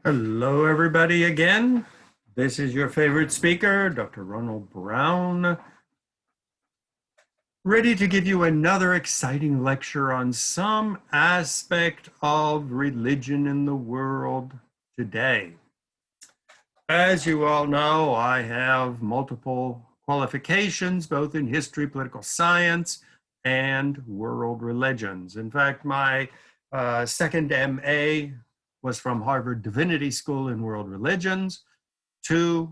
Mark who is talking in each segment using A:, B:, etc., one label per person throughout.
A: Hello, everybody, again. This is your favorite speaker, Dr. Ronald Brown, ready to give you another exciting lecture on some aspect of religion in the world today. As you all know, I have multiple qualifications, both in history, political science, and world religions. In fact, my second MA was from Harvard Divinity School in world religions, 2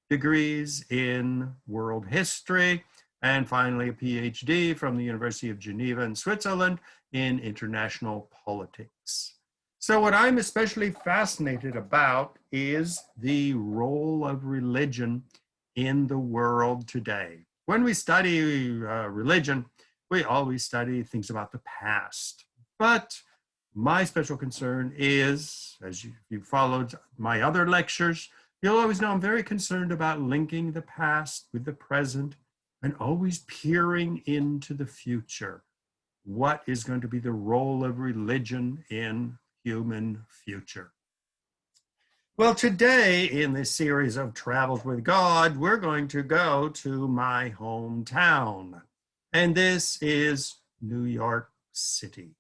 A: degrees in world history, and finally a PhD from the University of Geneva in Switzerland in international politics. So what I'm especially fascinated about is the role of religion in the world today. When we study religion, we always study things about the past. But my special concern is, as you followed my other lectures, you'll always know I'm very concerned about linking the past with the present and always peering into the future. What is going to be the role of religion in human future? Well, today in this series of Travels with God, we're going to go to my hometown, and this is New York City.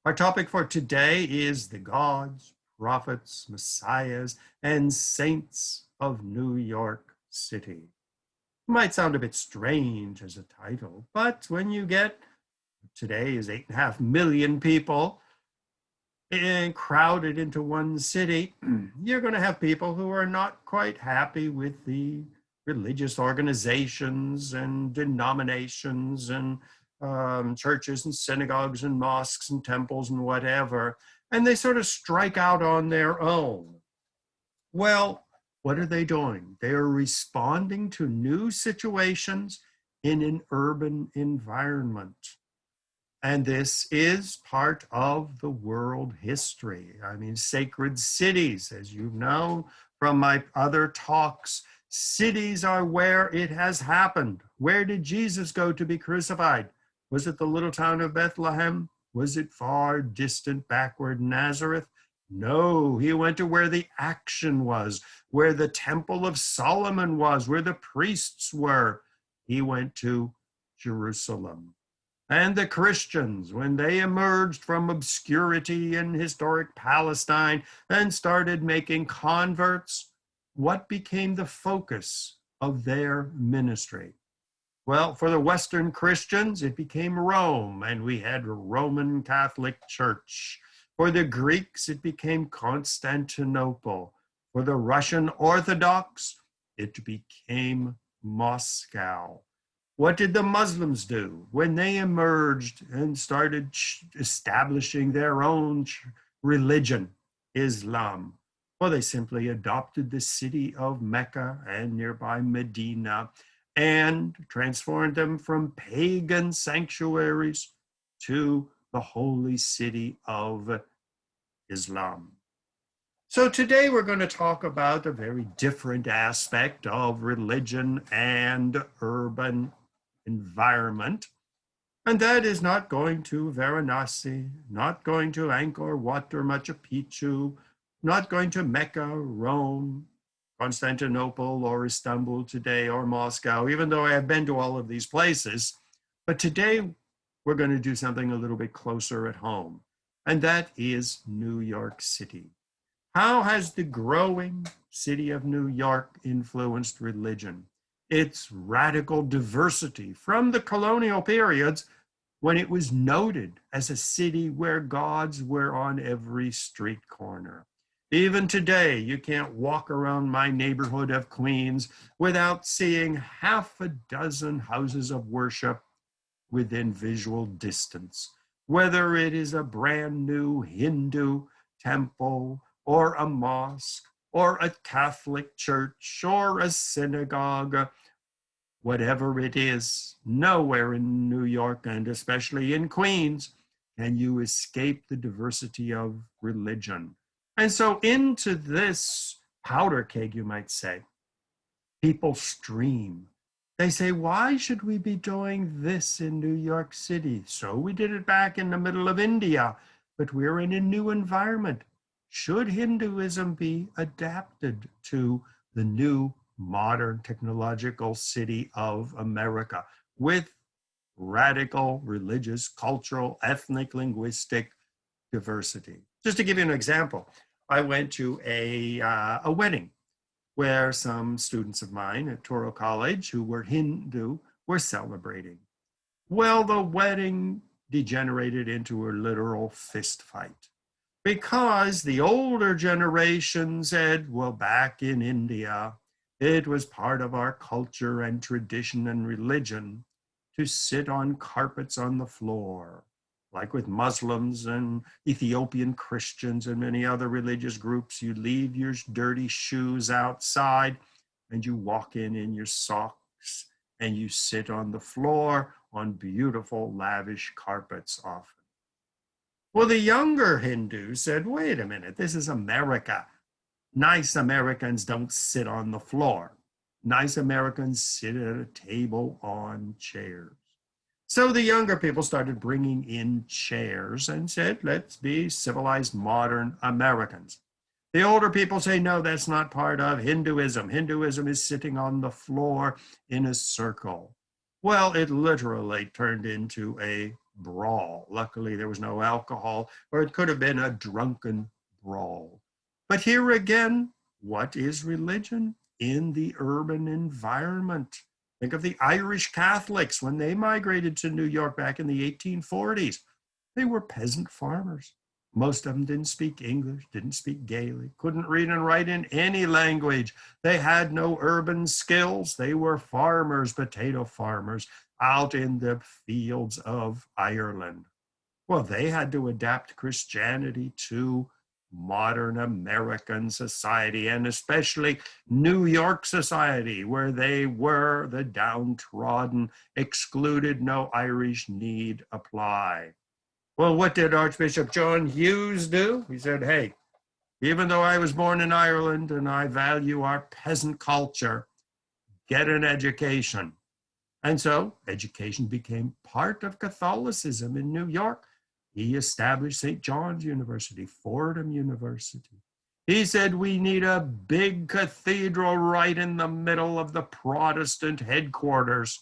A: Our topic for today is the gods, prophets, messiahs, and saints of New York City. It might sound a bit strange as a title, but when you get, today is 8.5 million people and crowded into one city, you're going to have people who are not quite happy with the religious organizations and denominations and churches and synagogues and mosques and temples and whatever, and they sort of strike out on their own. Well, what are they doing? They are responding to new situations in an urban environment. And this is part of the world history. I mean, sacred cities, as you know from my other talks, cities are where it has happened. Where did Jesus go to be crucified? Was it the little town of Bethlehem? Was it far distant backward Nazareth? No, he went to where the action was, where the Temple of Solomon was, where the priests were. He went to Jerusalem. And the Christians, when they emerged from obscurity in historic Palestine and started making converts, what became the focus of their ministry? Well, for the Western Christians, it became Rome, and we had a Roman Catholic Church. For the Greeks, it became Constantinople. For the Russian Orthodox, it became Moscow. What did the Muslims do when they emerged and started establishing their own religion, Islam? Well, they simply adopted the city of Mecca and nearby Medina and transformed them from pagan sanctuaries to the holy city of Islam. So today we're going to talk about a very different aspect of religion and urban environment, and that is not going to Varanasi, not going to Angkor Wat or Machu Picchu, not going to Mecca, Rome, Constantinople, or Istanbul today, or Moscow, even though I have been to all of these places. But today we're going to do something a little bit closer at home, and that is New York City. How has the growing city of New York influenced religion? Its radical diversity from the colonial periods, when it was noted as a city where gods were on every street corner. Even today, you can't walk around my neighborhood of Queens without seeing half a dozen houses of worship within visual distance, whether it is a brand new Hindu temple or a mosque or a Catholic church or a synagogue. Whatever it is, nowhere in New York, and especially in Queens, can you escape the diversity of religion. And so into this powder keg, you might say, people stream. They say, why should we be doing this in New York City? So we did it back in the middle of India, but we're in a new environment. should Hinduism be adapted to the new modern technological city of America with radical religious, cultural, ethnic, linguistic diversity? Just to give you an example, I went to a wedding where some students of mine at Touro College who were Hindu were celebrating. Well, the wedding degenerated into a literal fist fight because the older generation said, well, back in India, it was part of our culture and tradition and religion to sit on carpets on the floor, like with Muslims and Ethiopian Christians and many other religious groups. You leave your dirty shoes outside and you walk in your socks and you sit on the floor on beautiful, lavish carpets often. Well, the younger Hindus said, wait a minute, this is America. Nice Americans don't sit on the floor. Nice Americans sit at a table on chairs. So the younger people started bringing in chairs and said, let's be civilized, modern Americans. The older people say, no, that's not part of Hinduism. Hinduism is sitting on the floor in a circle. Well, it literally turned into a brawl. Luckily, there was no alcohol, or it could have been a drunken brawl. But here again, what is religion in the urban environment? Think of the Irish Catholics when they migrated to New York back in the 1840s. They were peasant farmers. Most of them didn't speak English, didn't speak Gaelic, couldn't read and write in any language. They had no urban skills. They were farmers, potato farmers, out in the fields of Ireland. Well, they had to adapt Christianity to modern American society, and especially New York society, where they were the downtrodden, excluded, no Irish need apply. Well, what did Archbishop John Hughes do? He said, hey, even though I was born in Ireland and I value our peasant culture, get an education. And so education became part of Catholicism in New York. He established St. John's University, Fordham University. He said, we need a big cathedral right in the middle of the Protestant headquarters,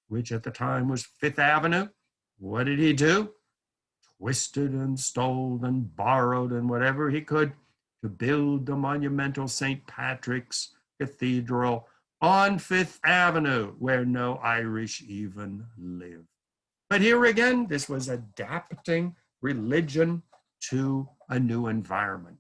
A: which at the time was Fifth Avenue. What did he do? Twisted and stole and borrowed and whatever he could to build the monumental St. Patrick's Cathedral on Fifth Avenue, where no Irish even live. But here again, this was adapting religion to a new environment.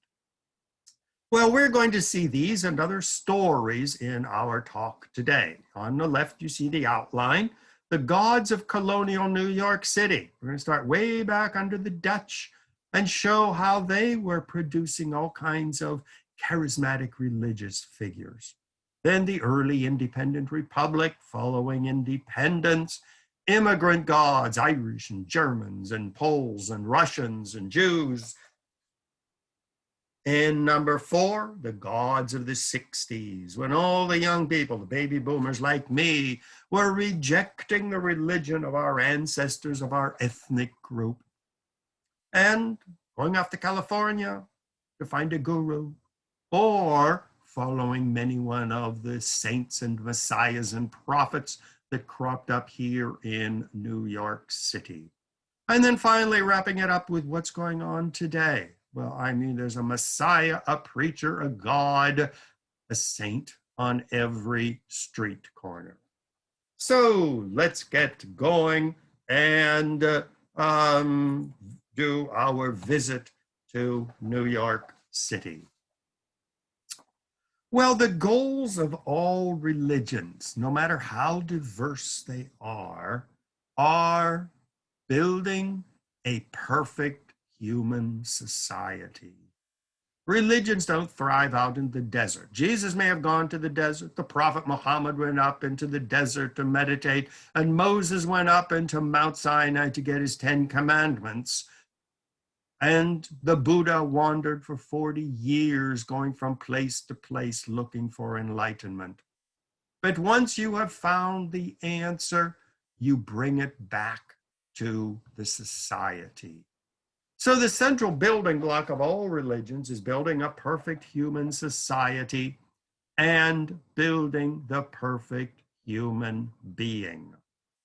A: Well, we're going to see these and other stories in our talk today. On the left, you see the outline, the gods of colonial New York City. We're going to start way back under the Dutch and show how they were producing all kinds of charismatic religious figures. Then the early independent republic following independence, immigrant gods, Irish and Germans and Poles and Russians and Jews. And number 4, the gods of the 60s, when all the young people, the baby boomers like me, were rejecting the religion of our ancestors, of our ethnic group, and going off to California to find a guru, or following many one of the saints and messiahs and prophets that cropped up here in New York City. And then finally wrapping it up with what's going on today. Well, I mean, there's a Messiah, a preacher, a God, a saint on every street corner. So let's get going and do our visit to New York City. Well, the goals of all religions, no matter how diverse they are building a perfect human society. Religions don't thrive out in the desert. Jesus may have gone to the desert. The prophet Muhammad went up into the desert to meditate, and Moses went up into Mount Sinai to get his 10 commandments. And the Buddha wandered for 40 years, going from place to place looking for enlightenment. But once you have found the answer, you bring it back to the society. So the central building block of all religions is building a perfect human society and building the perfect human being.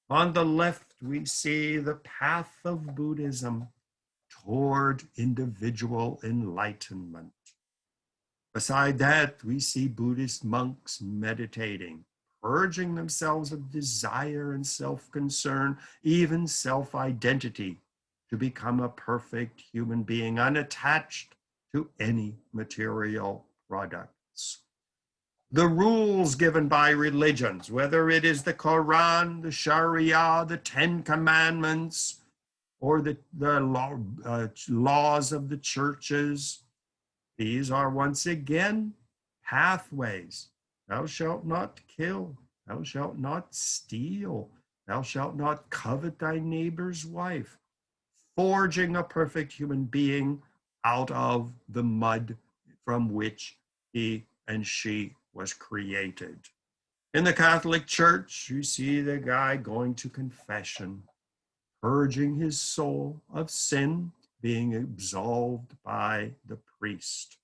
A: On the left, we see the path of Buddhism toward individual enlightenment. Beside that, we see Buddhist monks meditating, purging themselves of desire and self-concern, even self-identity, to become a perfect human being, unattached to any material products. The rules given by religions, whether it is the Quran, the Sharia, the Ten Commandments, or the laws of the churches, these are once again pathways. Thou shalt not kill. Thou shalt not steal. Thou shalt not covet thy neighbor's wife. Forging a perfect human being out of the mud from which he and she was created. In the Catholic Church, you see the guy going to confession, purging his soul of sin, being absolved by the priest.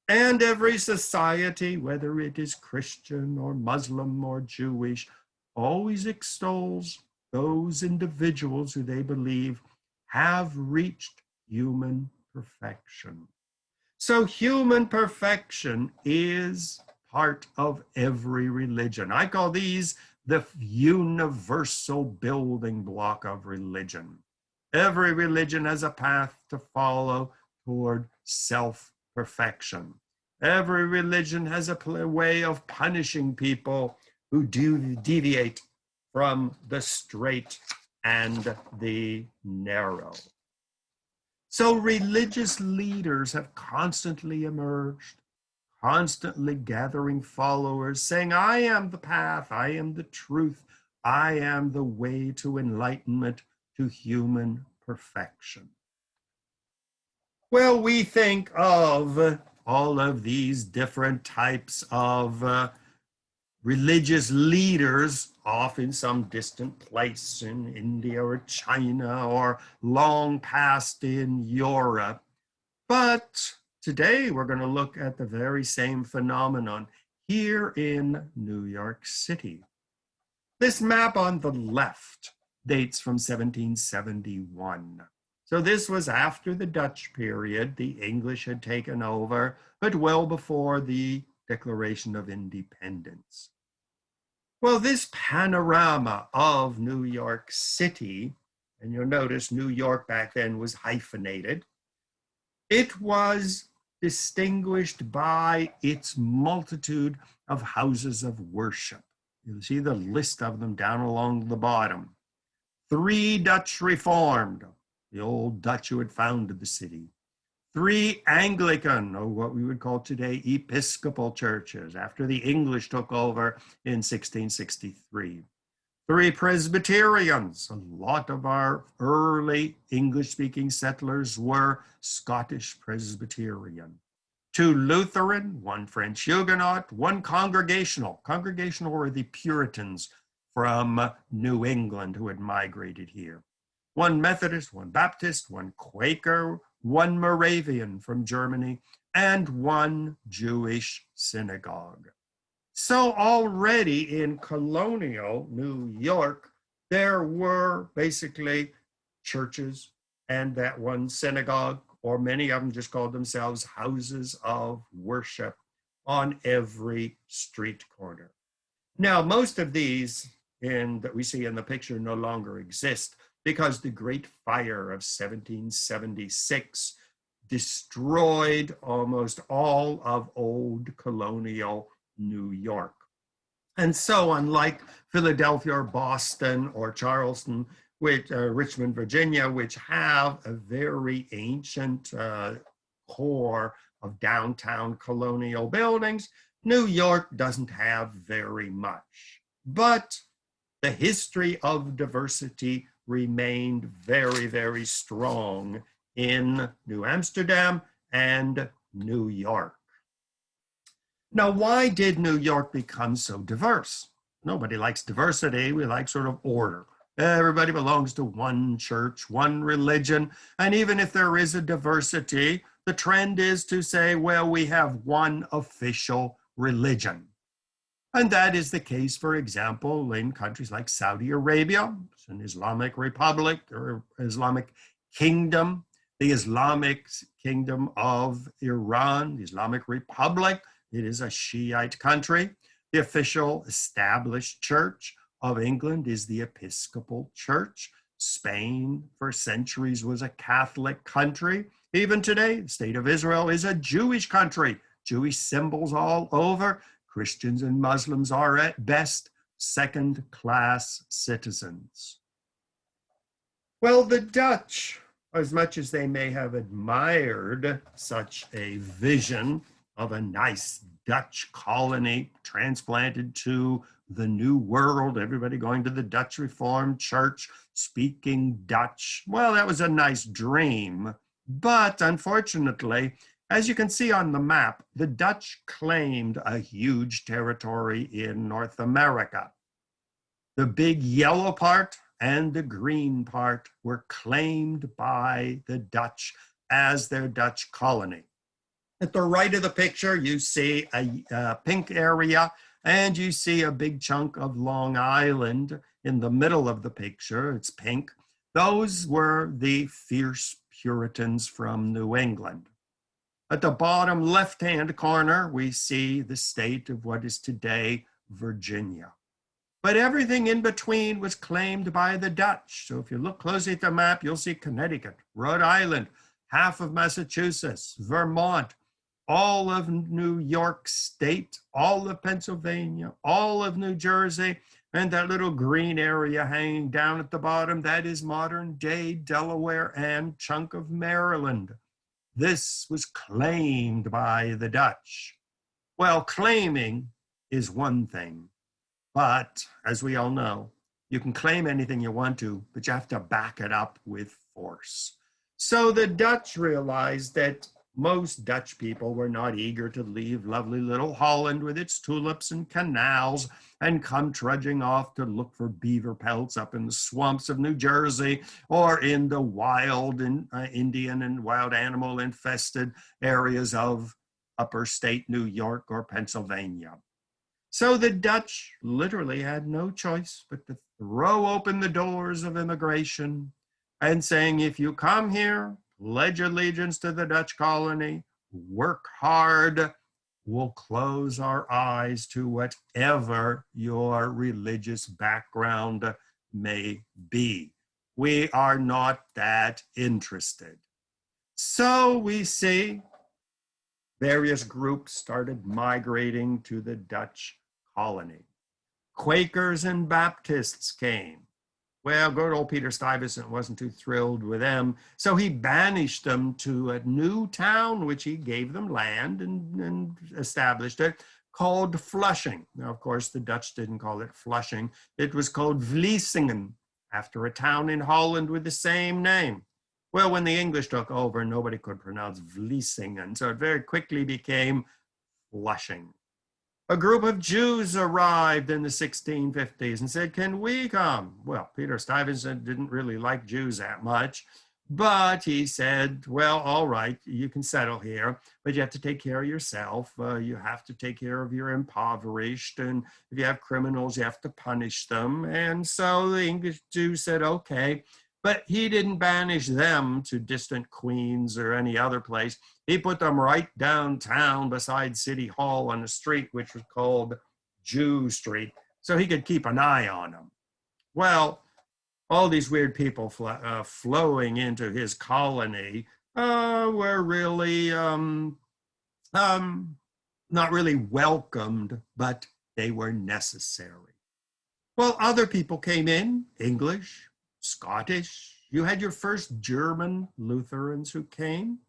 A: And every society, whether it is Christian or Muslim or Jewish, always extols those individuals who they believe have reached human perfection. So human perfection is part of every religion. I call these the universal building block of religion. Every religion has a path to follow toward self-perfection. Every religion has a way of punishing people who do deviate from the straight and the narrow. So religious leaders have constantly emerged, constantly gathering followers, saying, I am the path, I am the truth, I am the way to enlightenment, to human perfection. Well, we think of all of these different types of religious leaders off in some distant place in India or China or long past in Europe. But today we're going to look at the very same phenomenon here in New York City. This map on the left dates from 1771. So this was after the Dutch period. The English had taken over, but well before the Declaration of Independence. Well, this panorama of New York City, and you'll notice New York back then was hyphenated, it was distinguished by its multitude of houses of worship. You'll see the list of them down along the bottom. 3 Dutch Reformed, the old Dutch who had founded the city. 3 Anglican, or what we would call today Episcopal churches, after the English took over in 1663. 3 Presbyterians, a lot of our early English-speaking settlers were Scottish Presbyterian. 2 Lutheran, 1 French Huguenot, 1 Congregational. Congregational were the Puritans from New England who had migrated here. 1 Methodist, 1 Baptist, 1 Quaker, 1 Moravian from Germany, and 1 Jewish synagogue. So already in colonial New York, there were basically churches and that 1 synagogue, or many of them just called themselves houses of worship on every street corner. Now, most of these that we see in the picture no longer exist because the Great Fire of 1776 destroyed almost all of old colonial New York. And so unlike Philadelphia or Boston or Charleston, Richmond, Virginia, which have a very ancient core of downtown colonial buildings, New York doesn't have very much. But the history of diversity remained very, very strong in New Amsterdam and New York. Now, why did New York become so diverse? Nobody likes diversity. We like sort of order. Everybody belongs to one church, one religion. And even if there is a diversity, the trend is to say, well, we have one official religion. And that is the case, for example, in countries like Saudi Arabia. It's an Islamic republic or Islamic kingdom. The Islamic kingdom of Iran, the Islamic Republic, it is a Shiite country. The official established church of England is the Episcopal Church. Spain, for centuries, was a Catholic country. Even today, the state of Israel is a Jewish country. Jewish symbols all over. Christians and Muslims are at best second-class citizens. Well, the Dutch, as much as they may have admired such a vision of a nice Dutch colony transplanted to the New World, everybody going to the Dutch Reformed Church, speaking Dutch, well, that was a nice dream. But unfortunately, as you can see on the map, the Dutch claimed a huge territory in North America. The big yellow part and the green part were claimed by the Dutch as their Dutch colony. At the right of the picture, you see a pink area, and you see a big chunk of Long Island in the middle of the picture. It's pink. Those were the fierce Puritans from New England. At the bottom left-hand corner, we see the state of what is today Virginia. But everything in between was claimed by the Dutch. So if you look closely at the map, you'll see Connecticut, Rhode Island, half of Massachusetts, Vermont, all of New York State, all of Pennsylvania, all of New Jersey, and that little green area hanging down at the bottom, that is modern-day Delaware and chunk of Maryland. This was claimed by the Dutch. Well, claiming is one thing, but as we all know, you can claim anything you want to, but you have to back it up with force. So the Dutch realized that most Dutch people were not eager to leave lovely little Holland with its tulips and canals and come trudging off to look for beaver pelts up in the swamps of New Jersey or in the wild Indian and wild animal infested areas of upper state New York or Pennsylvania. So the Dutch literally had no choice but to throw open the doors of immigration and saying, if you come here, pledge allegiance to the Dutch colony, work hard, we'll close our eyes to whatever your religious background may be. We are not that interested. So we see various groups started migrating to the Dutch colony. Quakers and Baptists came. Well, good old Peter Stuyvesant wasn't too thrilled with them, so he banished them to a new town, which he gave them land and established it, called Flushing. Now, of course, the Dutch didn't call it Flushing. It was called Vlissingen, after a town in Holland with the same name. Well, when the English took over, nobody could pronounce Vlissingen, so it very quickly became Flushing. A group of Jews arrived in the 1650s and said, can we come? Well, Peter Stuyvesant didn't really like Jews that much, but he said, well, all right, you can settle here, but you have to take care of yourself. You have to take care of your impoverished, and if you have criminals, you have to punish them. And so the English Jews said, okay, but he didn't banish them to distant Queens or any other place. He put them right downtown beside City Hall on a street which was called Jew Street, so he could keep an eye on them. Well, all these weird people flowing into his colony were really not really welcomed, but they were necessary. Well, other people came in, English, Scottish. You had your first German Lutherans who came.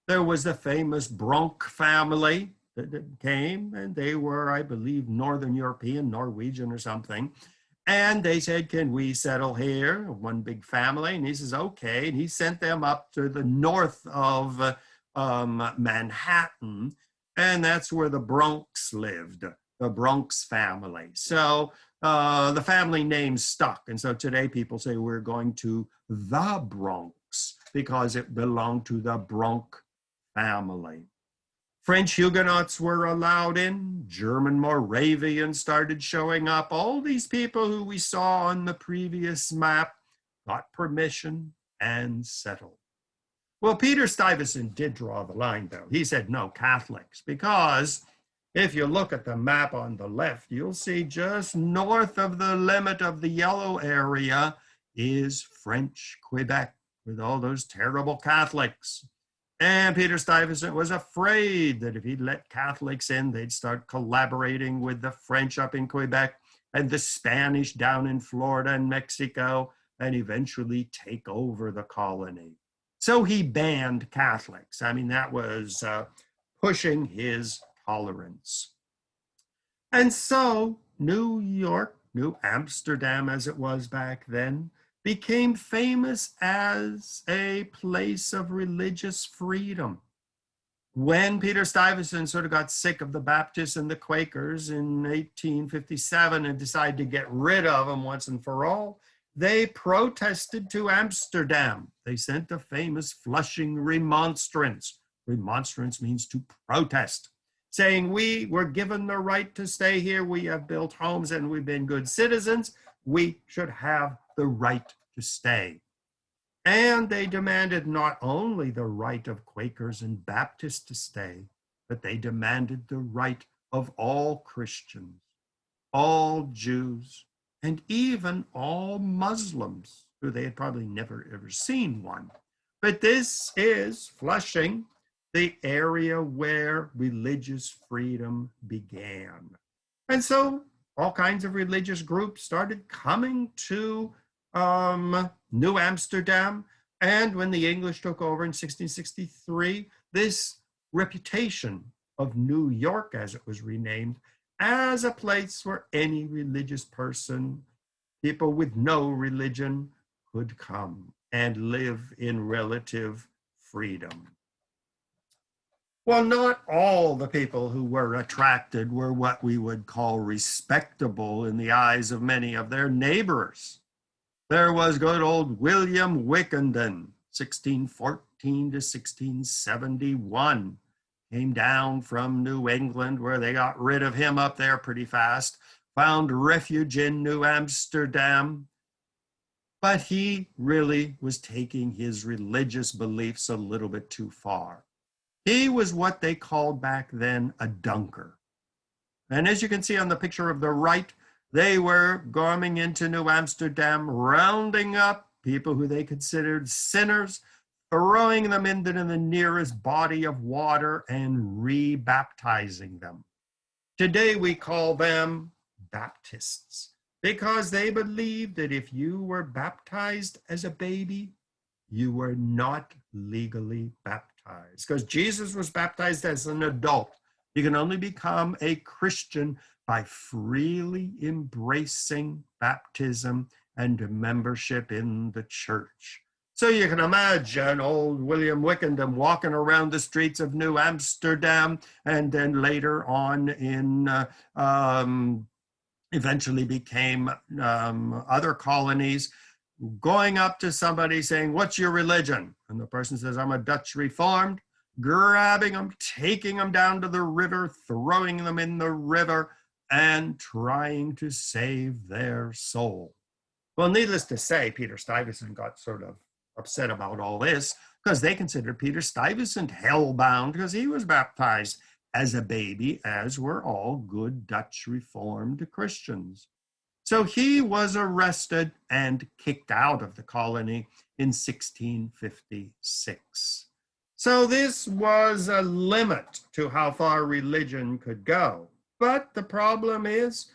A: There was the famous Bronk family that came, and they were, I believe, Northern European, Norwegian or something. And they said, can we settle here? One big family. And he says, okay. And he sent them up to the north of Manhattan. And that's where the Bronx lived, the Bronx family. So the family name stuck. And so today people say we're going to the Bronx because it belonged to the Bronx family. French Huguenots were allowed in. German Moravians started showing up. All these people who we saw on the previous map got permission and settled. Well, Peter Stuyvesant did draw the line, though. He said no Catholics, because if you look at the map on the left, you'll see just north of the limit of the yellow area is French Quebec with all those terrible Catholics. And Peter Stuyvesant was afraid that if he'd let Catholics in, they'd start collaborating with the French up in Quebec and the Spanish down in Florida and Mexico, and eventually take over the colony. So he banned Catholics. I mean, that was pushing his tolerance. And so New York, New Amsterdam as it was back then, became famous as a place of religious freedom. When Peter Stuyvesant sort of got sick of the Baptists and the Quakers in 1857 and decided to get rid of them once and for all, they protested to Amsterdam. They sent a famous Flushing remonstrance. Remonstrance means to protest, saying we were given the right to stay here. We have built homes and we've been good citizens. We should have the right to stay. And they demanded not only the right of Quakers and Baptists to stay, but they demanded the right of all Christians, all Jews, and even all Muslims, who they had probably never ever seen one. But this is Flushing, the area where religious freedom began. And so all kinds of religious groups started coming to New Amsterdam. And when the English took over in 1663, this reputation of New York, as it was renamed, as a place where any religious person, people with no religion, could come and live in relative freedom. Well, not all the people who were attracted were what we would call respectable in the eyes of many of their neighbors. There was good old William Wickenden, 1614 to 1671. Came down from New England, where they got rid of him up there pretty fast, found refuge in New Amsterdam. But he really was taking his religious beliefs a little bit too far. He was what they called back then a dunker. And as you can see on the picture of the right, they were going into New Amsterdam, rounding up people who they considered sinners, throwing them into the nearest body of water and re-baptizing them. Today we call them Baptists, because they believed that if you were baptized as a baby, you were not legally baptized. Because Jesus was baptized as an adult. You can only become a Christian by freely embracing baptism and membership in the church. So you can imagine old William Wickenden walking around the streets of New Amsterdam, and then later on in eventually became other colonies, going up to somebody saying, "What's your religion?" And the person says, "I'm a Dutch Reformed," grabbing them, taking them down to the river, throwing them in the river, and trying to save their soul. Well, needless to say, Peter Stuyvesant got sort of upset about all this because they considered Peter Stuyvesant hellbound because he was baptized as a baby, as were all good Dutch Reformed Christians. So he was arrested and kicked out of the colony in 1656. So this was a limit to how far religion could go. But the problem is,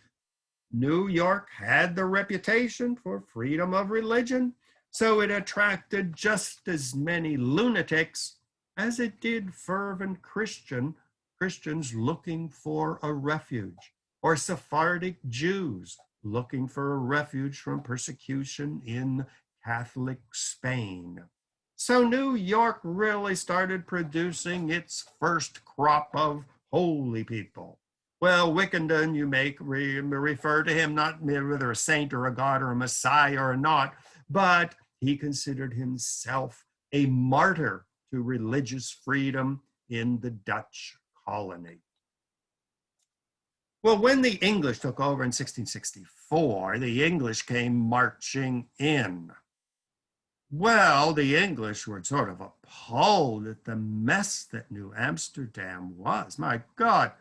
A: New York had the reputation for freedom of religion, so it attracted just as many lunatics as it did fervent Christians looking for a refuge, or Sephardic Jews looking for a refuge from persecution in Catholic Spain. So New York really started producing its first crop of holy people. Well, Wickenden, you may refer to him not whether a saint or a god or a messiah or not, but he considered himself a martyr to religious freedom in the Dutch colony. Well, when the English took over in 1664, the English came marching in. Well, the English were sort of appalled at the mess that New Amsterdam was. My God,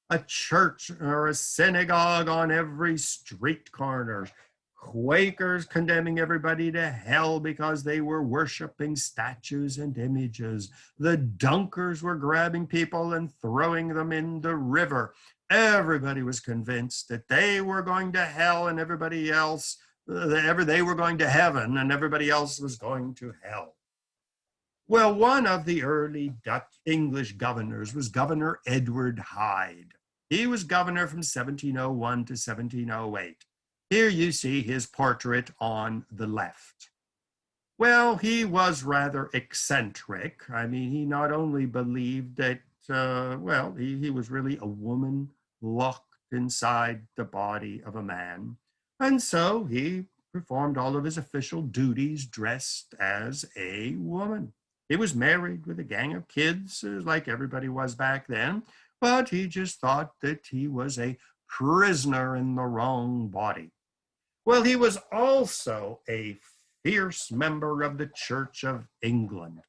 A: a church or a synagogue on every street corner, Quakers condemning everybody to hell because they were worshiping statues and images. The Dunkers were grabbing people and throwing them in the river. Everybody was convinced that they were going to hell and everybody else, they were going to heaven and everybody else was going to hell. Well, one of the early Dutch English governors was Governor Edward Hyde. He was governor from 1701 to 1708. Here you see his portrait on the left. Well, he was rather eccentric. I mean, he not only believed that, he was really a woman locked inside the body of a man. And so he performed all of his official duties dressed as a woman. He was married with a gang of kids, like everybody was back then, but he just thought that he was a prisoner in the wrong body. Well, he was also a fierce member of the Church of England.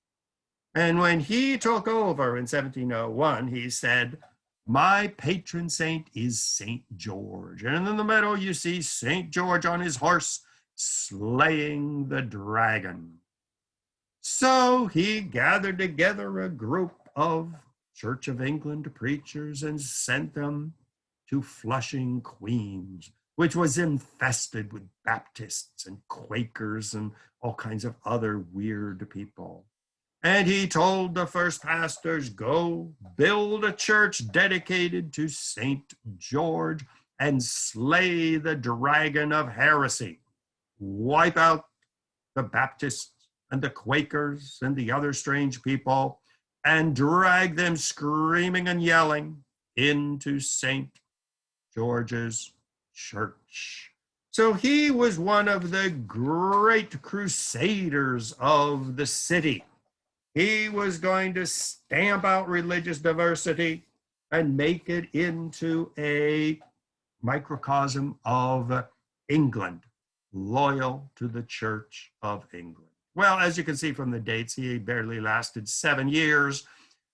A: And when he took over in 1701, he said, "My patron saint is St. George." And in the middle, you see St. George on his horse slaying the dragon. So he gathered together a group of Church of England preachers and sent them to Flushing, Queens, which was infested with Baptists and Quakers and all kinds of other weird people. And he told the first pastors, go build a church dedicated to St. George and slay the dragon of heresy. Wipe out the Baptists and the Quakers and the other strange people and drag them screaming and yelling into St. George's church. So he was one of the great crusaders of the city. He was going to stamp out religious diversity and make it into a microcosm of England, loyal to the Church of England. Well, as you can see from the dates, he barely lasted 7 years,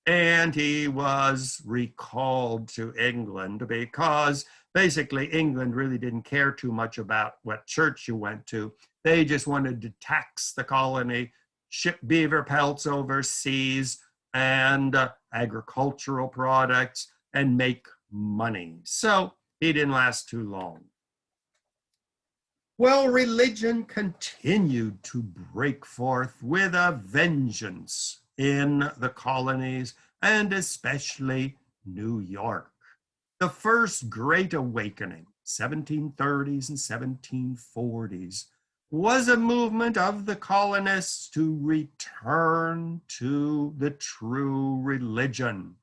A: and he was recalled to England because basically England really didn't care too much about what church you went to. They just wanted to tax the colony, ship beaver pelts overseas and agricultural products and make money. So he didn't last too long. Well, religion continued to break forth with a vengeance in the colonies and especially New York. The first Great Awakening, 1730s and 1740s, was a movement of the colonists to return to the true religion,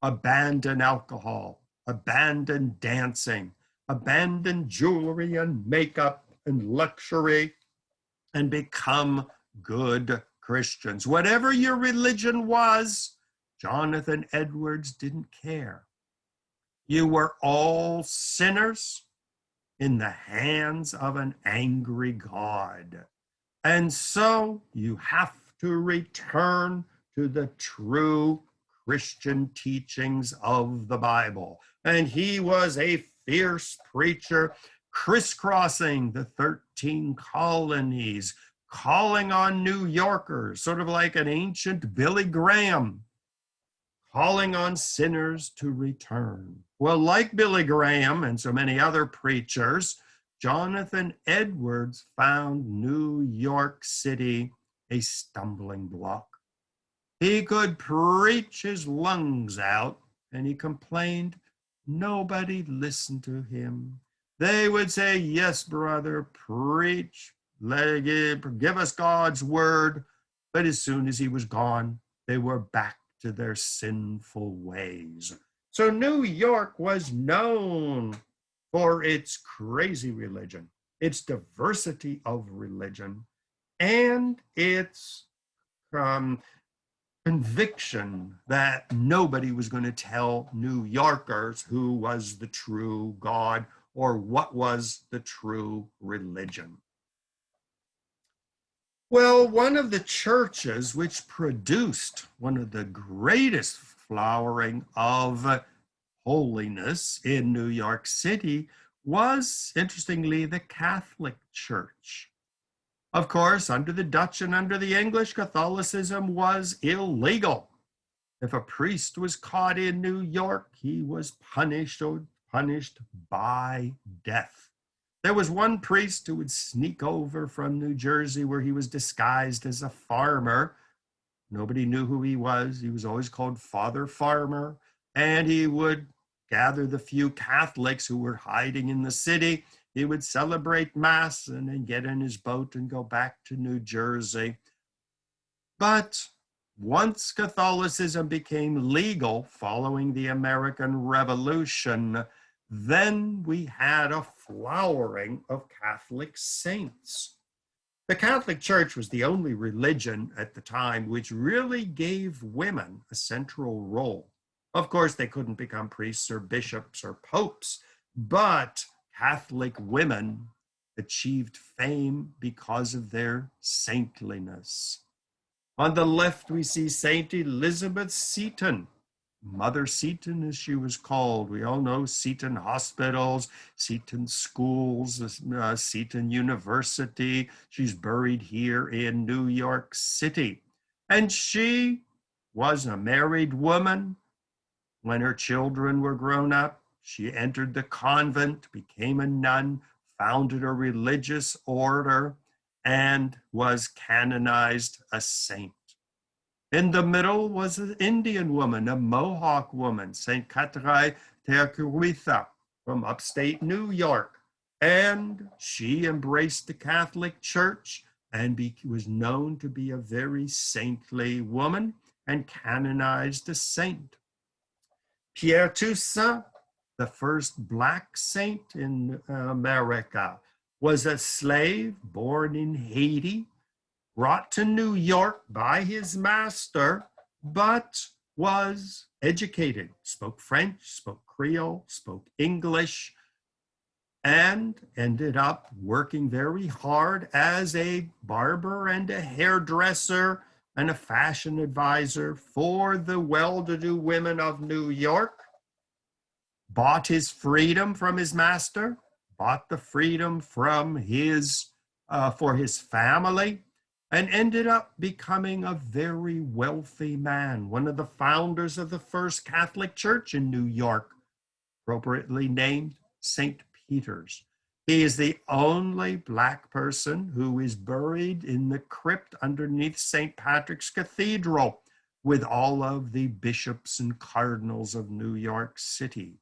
A: abandon alcohol, abandon dancing, abandon jewelry and makeup and luxury, and become good Christians. Whatever your religion was, Jonathan Edwards didn't care. You were all sinners in the hands of an angry God. And so you have to return to the true Christian teachings of the Bible. And he was a fierce preacher, crisscrossing the 13 colonies, calling on New Yorkers, sort of like an ancient Billy Graham, calling on sinners to return. Well, like Billy Graham and so many other preachers, Jonathan Edwards found New York City a stumbling block. He could preach his lungs out, and he complained nobody listened to him. They would say, yes, brother, preach, give us God's word. But as soon as he was gone, they were back to their sinful ways. So New York was known for its crazy religion, its diversity of religion, and its um, conviction that nobody was going to tell New Yorkers who was the true God or what was the true religion. Well, one of the churches which produced one of the greatest flowering of holiness in New York City was, interestingly, the Catholic Church. Of course, under the Dutch and under the English, Catholicism was illegal. If a priest was caught in New York, he was punished by death. There was one priest who would sneak over from New Jersey where he was disguised as a farmer. Nobody knew who he was. He was always called Father Farmer, and he would gather the few Catholics who were hiding in the city. He would celebrate Mass and then get in his boat and go back to New Jersey. But once Catholicism became legal following the American Revolution, then we had a flowering of Catholic saints. The Catholic Church was the only religion at the time which really gave women a central role. Of course, they couldn't become priests or bishops or popes, but Catholic women achieved fame because of their saintliness. On the left, we see Saint Elizabeth Seton, Mother Seton, as she was called. We all know Seton hospitals, Seton schools, Seton University. She's buried here in New York City. And she was a married woman. When her children were grown up, she entered the convent, became a nun, founded a religious order, and was canonized a saint. In the middle was an Indian woman, a Mohawk woman, St. Katrai Terkuitha from upstate New York. And she embraced the Catholic Church and was known to be a very saintly woman and canonized a saint. Pierre Toussaint, the first Black saint in America, was a slave born in Haiti, brought to New York by his master, but was educated, spoke French, spoke Creole, spoke English, and ended up working very hard as a barber and a hairdresser and a fashion advisor for the well-to-do women of New York, bought his freedom from his master, bought the freedom from for his family, and ended up becoming a very wealthy man, one of the founders of the first Catholic Church in New York, appropriately named St. Peter's. He is the only Black person who is buried in the crypt underneath St. Patrick's Cathedral with all of the bishops and cardinals of New York City.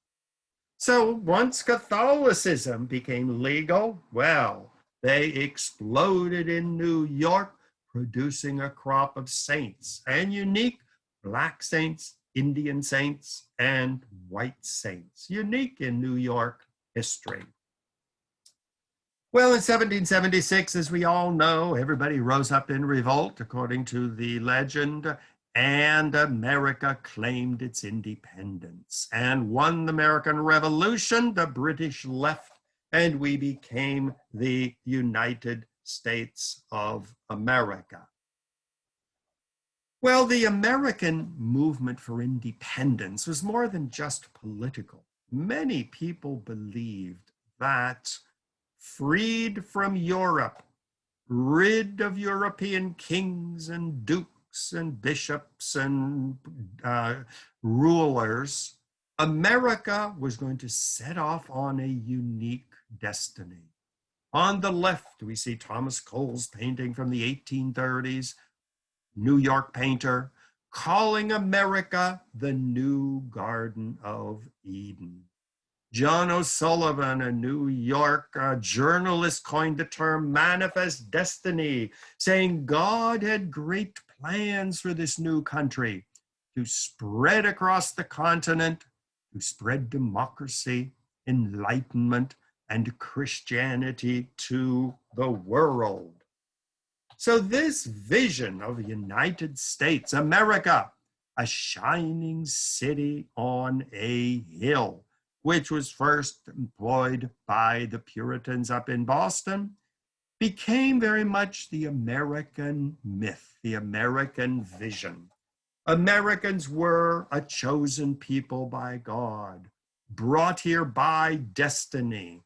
A: So once Catholicism became legal, well, they exploded in New York, producing a crop of saints and unique Black saints, Indian saints, and white saints, unique in New York history. Well, in 1776, as we all know, everybody rose up in revolt, according to the legend, and America claimed its independence and won the American Revolution. The British left, and we became the United States of America. Well, the American movement for independence was more than just political. Many people believed that freed from Europe, rid of European kings and dukes and bishops and rulers, America was going to set off on a unique destiny. On the left, we see Thomas Cole's painting from the 1830s, New York painter, calling America the new Garden of Eden. John O'Sullivan, a New York journalist, coined the term manifest destiny, saying God had great plans for this new country to spread across the continent, to spread democracy, enlightenment, and Christianity to the world. So this vision of the United States, America, a shining city on a hill, which was first employed by the Puritans up in Boston, became very much the American myth, the American vision. Americans were a chosen people by God, brought here by destiny,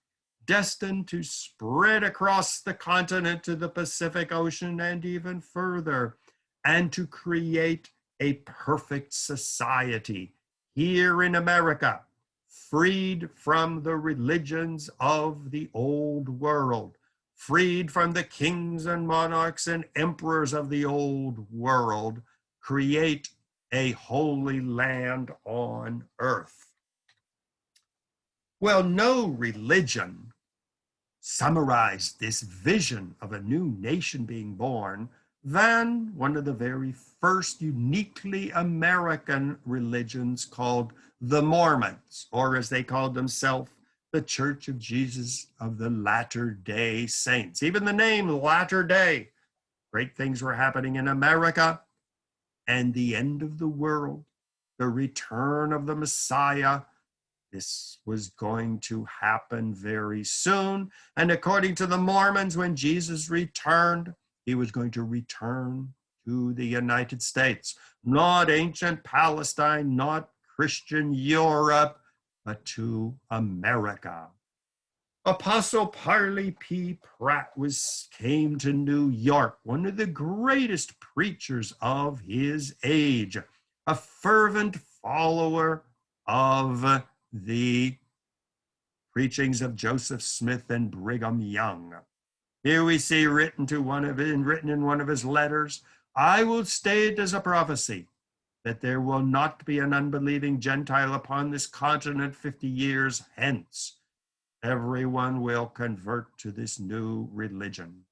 A: destined to spread across the continent to the Pacific Ocean and even further, and to create a perfect society here in America, freed from the religions of the old world, freed from the kings and monarchs and emperors of the old world, create a holy land on earth. Well, no religion summarized this vision of a new nation being born than one of the very first uniquely American religions called the Mormons, or as they called themselves, the Church of Jesus of the Latter-day Saints. Even the name Latter Day, great things were happening in America, and the end of the world, the return of the Messiah. This was going to happen very soon. And according to the Mormons, when Jesus returned, he was going to return to the United States, not ancient Palestine, not Christian Europe, but to America. Apostle Parley P. Pratt came to New York, one of the greatest preachers of his age, a fervent follower of the preachings of Joseph Smith and Brigham Young. Here we see written in one of his letters, I will state as a prophecy that there will not be an unbelieving Gentile upon this continent 50 years hence. Everyone will convert to this new religion.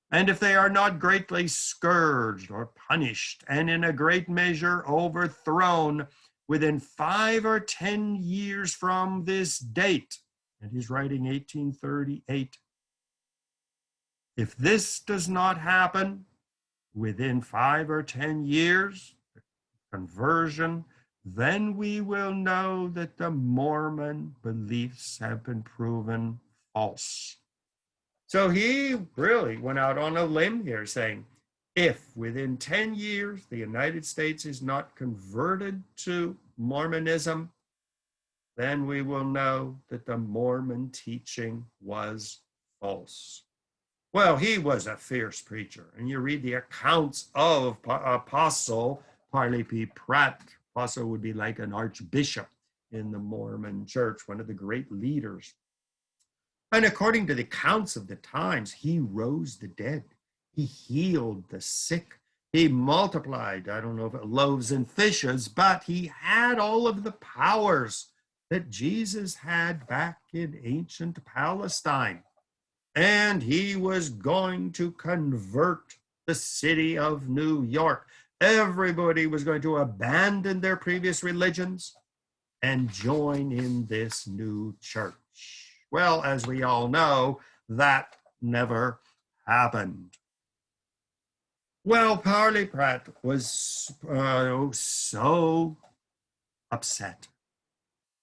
A: And if they are not greatly scourged or punished, and in a great measure overthrown within 5 or 10 years from this date, and he's writing 1838, if this does not happen within 5 or 10 years, conversion, then we will know that the Mormon beliefs have been proven false. So he really went out on a limb here saying, if within 10 years the United States is not converted to Mormonism, then we will know that the Mormon teaching was false. Well, he was a fierce preacher, and you read the accounts of Apostle Parley P. Pratt. Apostle would be like an archbishop in the Mormon church, one of the great leaders. And according to the accounts of the times, he rose the dead. He healed the sick. He multiplied, I don't know if it loaves and fishes, but he had all of the powers that Jesus had back in ancient Palestine. And he was going to convert the city of New York. Everybody was going to abandon their previous religions and join in this new church. Well, as we all know, that never happened. Well, Parley Pratt was so upset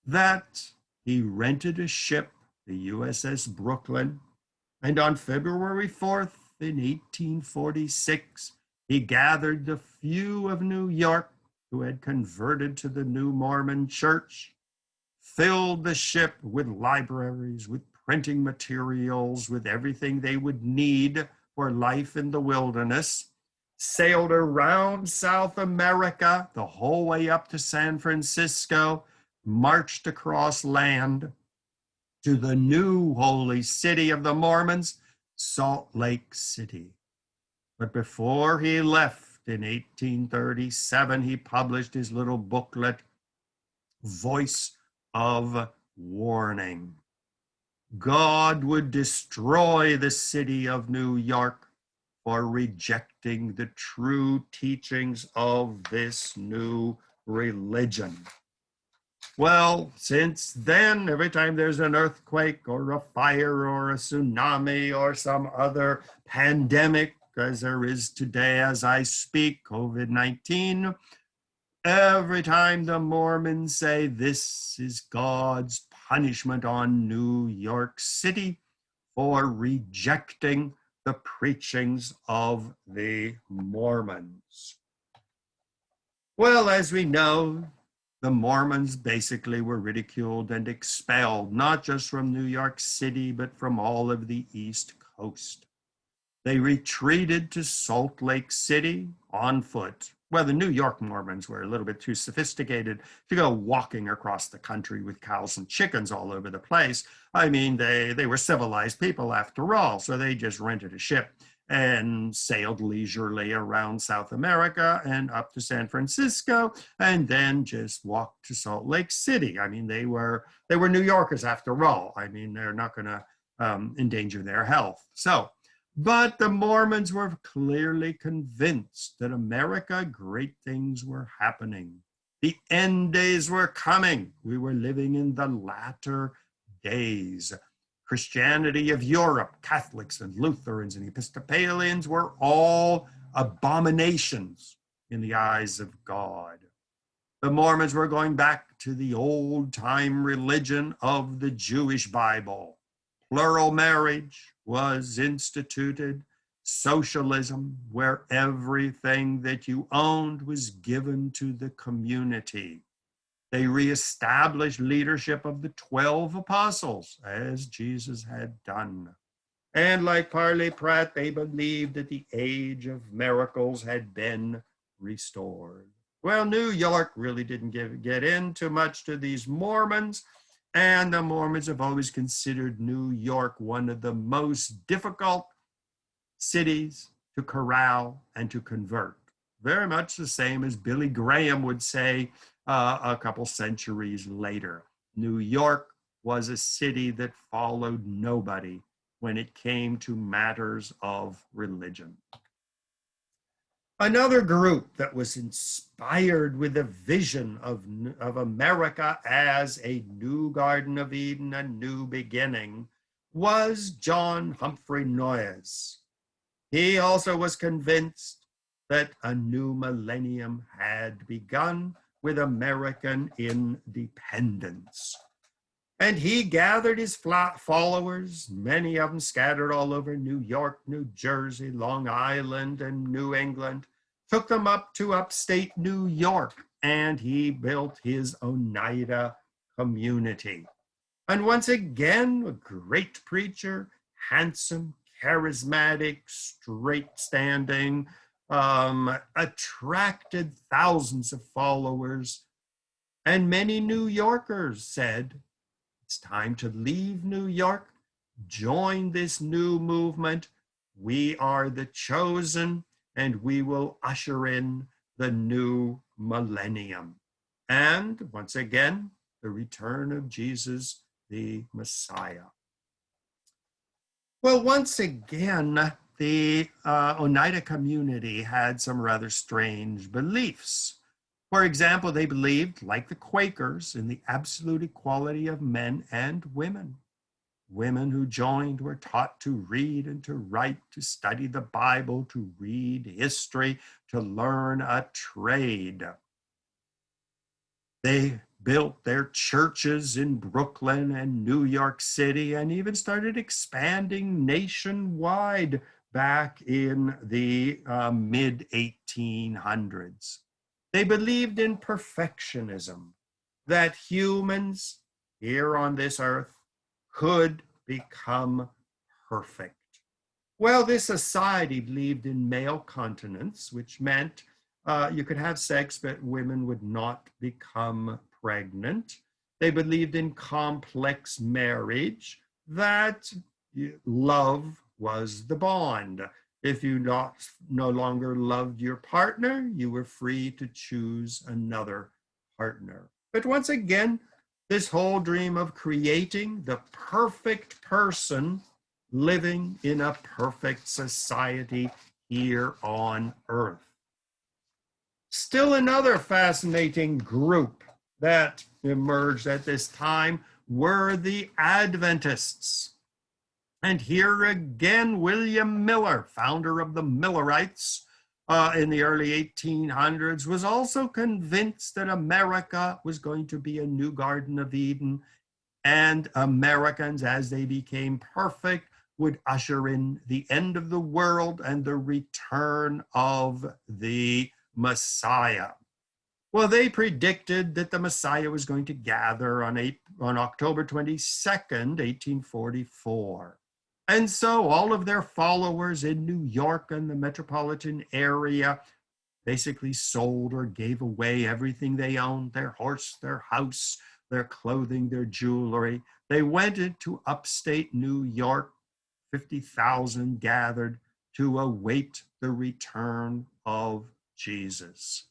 A: that he rented a ship, the USS Brooklyn, and on February 4th in 1846, he gathered the few of New York who had converted to the new Mormon church, filled the ship with libraries, with printing materials, with everything they would need for life in the wilderness, sailed around South America, the whole way up to San Francisco, marched across land to the new holy city of the Mormons, Salt Lake City. But before he left in 1837, he published his little booklet, Voice of Warning. God would destroy the city of New York for rejecting the true teachings of this new religion. Well, since then, every time there's an earthquake or a fire or a tsunami or some other pandemic, as there is today as I speak, COVID-19, every time the Mormons say this is God's punishment on New York City for rejecting the preachings of the Mormons. Well, as we know, the Mormons basically were ridiculed and expelled, not just from New York City, but from all of the East Coast. They retreated to Salt Lake City on foot. Well, the New York Mormons were a little bit too sophisticated to go walking across the country with cows and chickens all over the place. I mean, they were civilized people after all, so they just rented a ship and sailed leisurely around South America and up to San Francisco, and then just walked to Salt Lake City. I mean, they were New Yorkers after all. I mean, they're not going to endanger their health. But the Mormons were clearly convinced that America, great things were happening. The end days were coming. We were living in the latter days. Christianity of Europe, Catholics and Lutherans and Episcopalians were all abominations in the eyes of God. The Mormons were going back to the old-time religion of the Jewish Bible. Plural marriage was instituted, socialism, where everything that you owned was given to the community. They reestablished leadership of the 12 apostles, as Jesus had done. And like Parley Pratt, they believed that the age of miracles had been restored. Well, New York really didn't get into much to these Mormons, and the Mormons have always considered New York one of the most difficult cities to corral and to convert. Very much the same as Billy Graham would say a couple centuries later. New York was a city that followed nobody when it came to matters of religion. Another group that was inspired with a vision of America as a new Garden of Eden, a new beginning, was John Humphrey Noyes. He also was convinced that a new millennium had begun with American independence. And he gathered his followers, many of them scattered all over New York, New Jersey, Long Island, and New England, took them up to upstate New York, and he built his Oneida community. And once again, a great preacher, handsome, charismatic, straight-standing, attracted thousands of followers. And many New Yorkers said, it's time to leave New York, join this new movement. We are the chosen, and we will usher in the new millennium. And once again, the return of Jesus, the Messiah. Well, once again, the Oneida community had some rather strange beliefs. For example, they believed, like the Quakers, in the absolute equality of men and women. Women who joined were taught to read and to write, to study the Bible, to read history, to learn a trade. They built their churches in Brooklyn and New York City and even started expanding nationwide back in the mid-1800s. They believed in perfectionism, that humans here on this earth could become perfect. Well, this society believed in male continence, which meant you could have sex, but women would not become pregnant. They believed in complex marriage, that love was the bond. If you no longer loved your partner, you were free to choose another partner. But once again, this whole dream of creating the perfect person living in a perfect society here on earth. Still another fascinating group that emerged at this time were the Adventists. And here again, William Miller, founder of the Millerites in the early 1800s, was also convinced that America was going to be a new Garden of Eden, and Americans, as they became perfect, would usher in the end of the world and the return of the Messiah. Well, they predicted that the Messiah was going to gather on October 22nd, 1844. And so all of their followers in New York and the metropolitan area basically sold or gave away everything they owned, their horse, their house, their clothing, their jewelry. They went into upstate New York. 50,000 gathered to await the return of Jesus.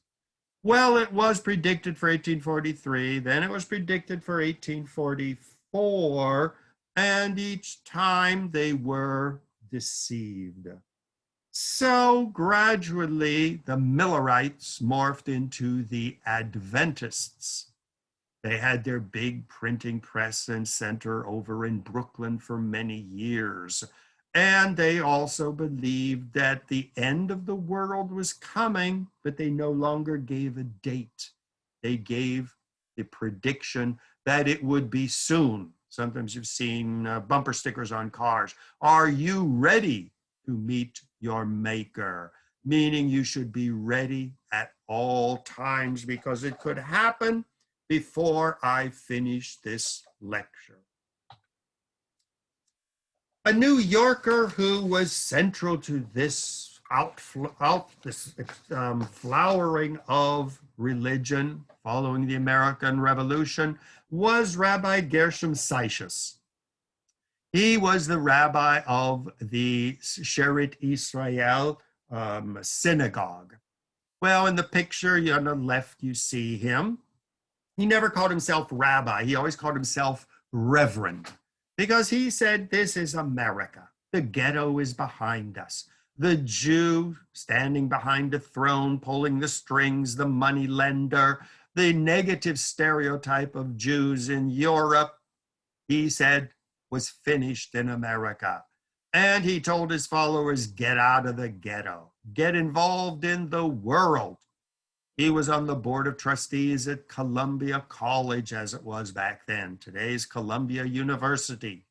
A: Well, it was predicted for 1843, then it was predicted for 1844, and each time they were deceived. So gradually, the Millerites morphed into the Adventists. They had their big printing press and center over in Brooklyn for many years. And they also believed that the end of the world was coming, but they no longer gave a date. They gave the prediction that it would be soon. Sometimes you've seen bumper stickers on cars. Are you ready to meet your maker? Meaning you should be ready at all times because it could happen before I finish this lecture. A New Yorker who was central to this flowering of religion following the American Revolution was Rabbi Gershom. He was the rabbi of the Sheret Israel synagogue. Well, in the picture on the left, you see him. He never called himself rabbi. He always called himself reverend because he said, this is America. The ghetto is behind us. The Jew standing behind the throne, pulling the strings, the money lender, the negative stereotype of Jews in Europe, he said, was finished in America. And he told his followers, get out of the ghetto, get involved in the world. He was on the board of trustees at Columbia College, as it was back then, today's Columbia University.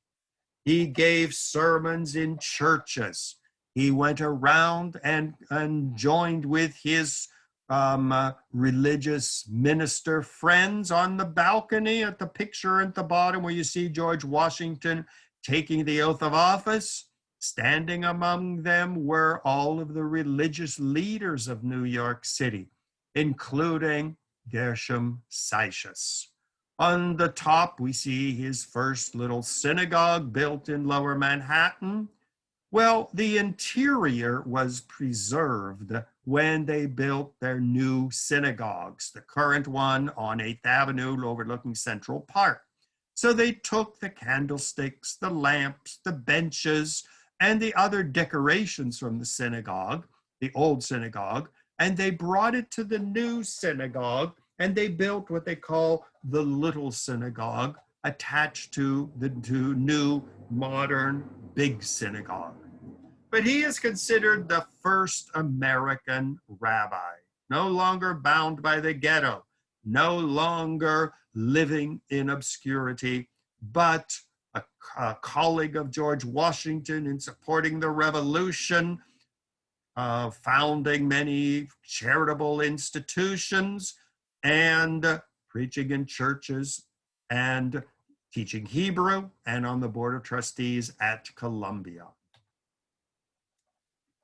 A: He gave sermons in churches. He went around and joined with his religious minister friends on the balcony at the picture at the bottom where you see George Washington taking the oath of office. Standing among them were all of the religious leaders of New York City, including Gershom. On the top, we see his first little synagogue built in Lower Manhattan. Well, the interior was preserved when they built their new synagogues, the current one on 8th Avenue overlooking Central Park. So they took the candlesticks, the lamps, the benches, and the other decorations from the synagogue, the old synagogue, and they brought it to the new synagogue, and they built what they call the Little Synagogue, attached to the new modern big synagogue. But he is considered the first American rabbi, no longer bound by the ghetto, no longer living in obscurity, but a colleague of George Washington in supporting the revolution, founding many charitable institutions, and preaching in churches and teaching Hebrew, and on the board of trustees at Columbia.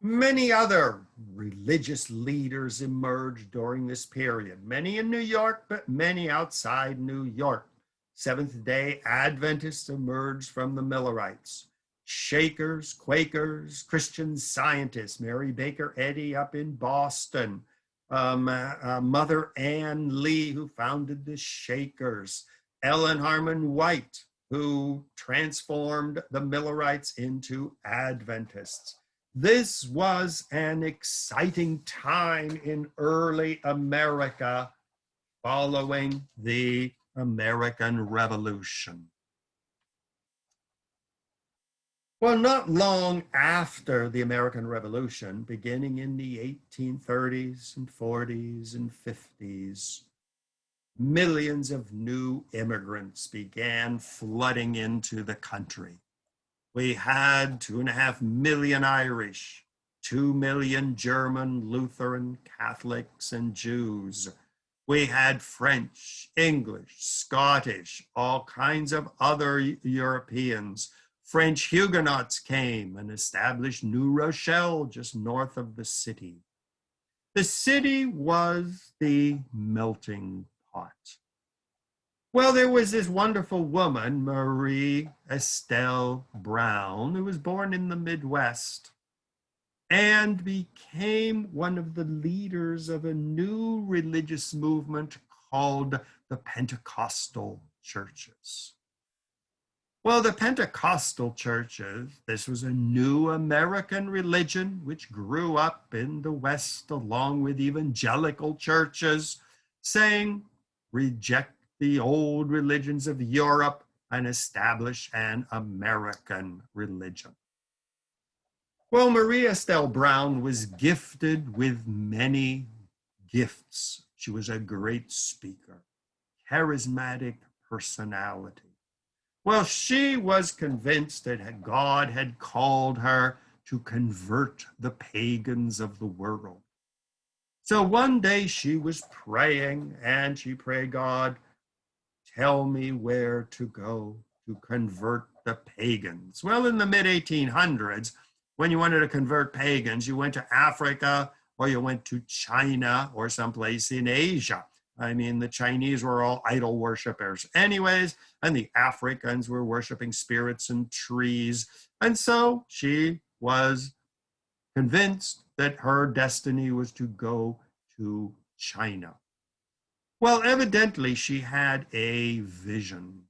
A: Many other religious leaders emerged during this period, many in New York, but many outside New York. Seventh-day Adventists emerged from the Millerites. Shakers, Quakers, Christian Scientists, Mary Baker Eddy up in Boston, Mother Ann Lee, who founded the Shakers, Ellen Harmon White, who transformed the Millerites into Adventists. This was an exciting time in early America, following the American Revolution. Well, not long after the American Revolution, beginning in the 1830s and 40s and 50s, millions of new immigrants began flooding into the country. We had 2.5 million Irish, 2 million German, Lutheran, Catholics, and Jews. We had French, English, Scottish, all kinds of other Europeans. French Huguenots came and established New Rochelle just north of the city. The city was the melting pot. Well, there was this wonderful woman, Marie Estelle Brown, who was born in the Midwest and became one of the leaders of a new religious movement called the Pentecostal churches. Well, the Pentecostal churches, this was a new American religion which grew up in the West along with evangelical churches, saying, reject the old religions of Europe and establish an American religion. Well, Marie Estelle Brown was gifted with many gifts. She was a great speaker, charismatic personality. Well, she was convinced that God had called her to convert the pagans of the world. So one day she was praying and she prayed, God, tell me where to go to convert the pagans. Well, in the mid-1800s, when you wanted to convert pagans, you went to Africa or you went to China or someplace in Asia. I mean, the Chinese were all idol worshipers anyways, and the Africans were worshiping spirits and trees. And so she was convinced that her destiny was to go to China. Well, evidently she had a vision.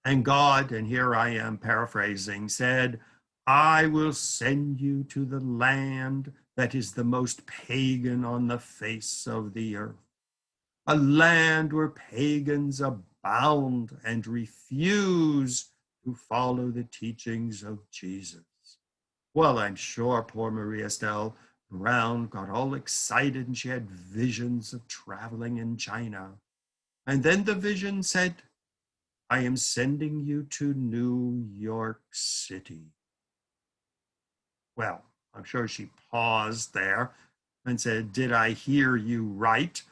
A: And God, and here I am paraphrasing, said, I will send you to the land that is the most pagan on the face of the earth, a land where pagans abound and refuse to follow the teachings of Jesus. Well, I'm sure poor Marie Estelle Brown got all excited and she had visions of traveling in China. And then the vision said, I am sending you to New York City. Well, I'm sure she paused there and said, did I hear you right?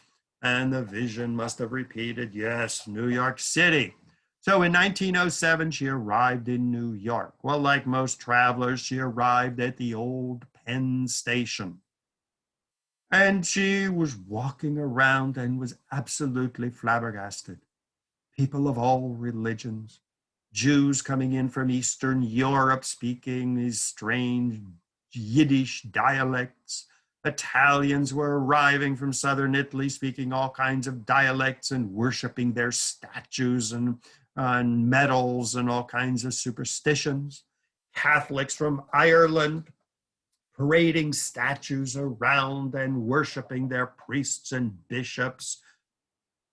A: And the vision must have repeated, yes, New York City. So in 1907, she arrived in New York. Well, like most travelers, she arrived at the old Penn Station. And she was walking around and was absolutely flabbergasted. People of all religions, Jews coming in from Eastern Europe speaking these strange Yiddish dialects. Italians were arriving from southern Italy speaking all kinds of dialects and worshiping their statues and medals and all kinds of superstitions. Catholics from Ireland parading statues around and worshiping their priests and bishops.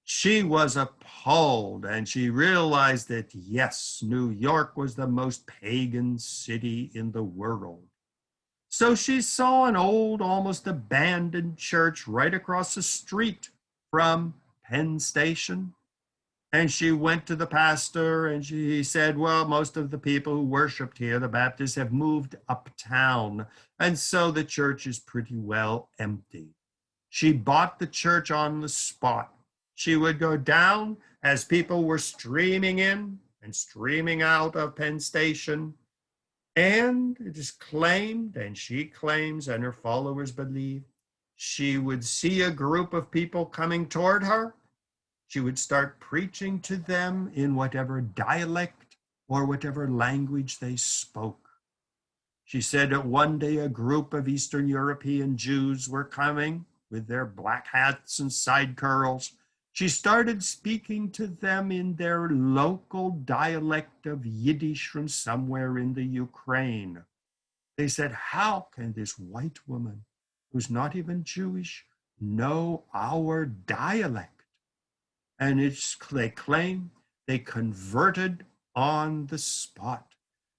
A: She was appalled and she realized that, yes, New York was the most pagan city in the world. So she saw an old, almost abandoned church right across the street from Penn Station. And she went to the pastor and he said, well, most of the people who worshiped here, the Baptists, have moved uptown. And so the church is pretty well empty. She bought the church on the spot. She would go down as people were streaming in and streaming out of Penn Station. And it is claimed, and she claims, and her followers believe, she would see a group of people coming toward her. She would start preaching to them in whatever dialect or whatever language they spoke. She said that one day a group of Eastern European Jews were coming with their black hats and side curls. She started speaking to them in their local dialect of Yiddish from somewhere in the Ukraine. They said, how can this white woman, who's not even Jewish, know our dialect. And they claim they converted on the spot.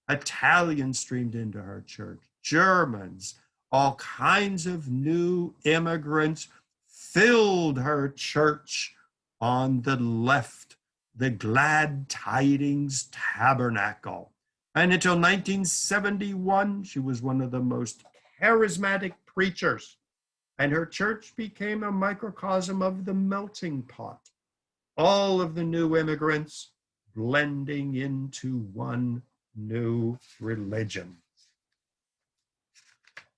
A: Italians streamed into her church, Germans, all kinds of new immigrants filled her church on the left, the Glad Tidings Tabernacle. And until 1971, she was one of the most charismatic preachers. And her church became a microcosm of the melting pot. All of the new immigrants blending into one new religion.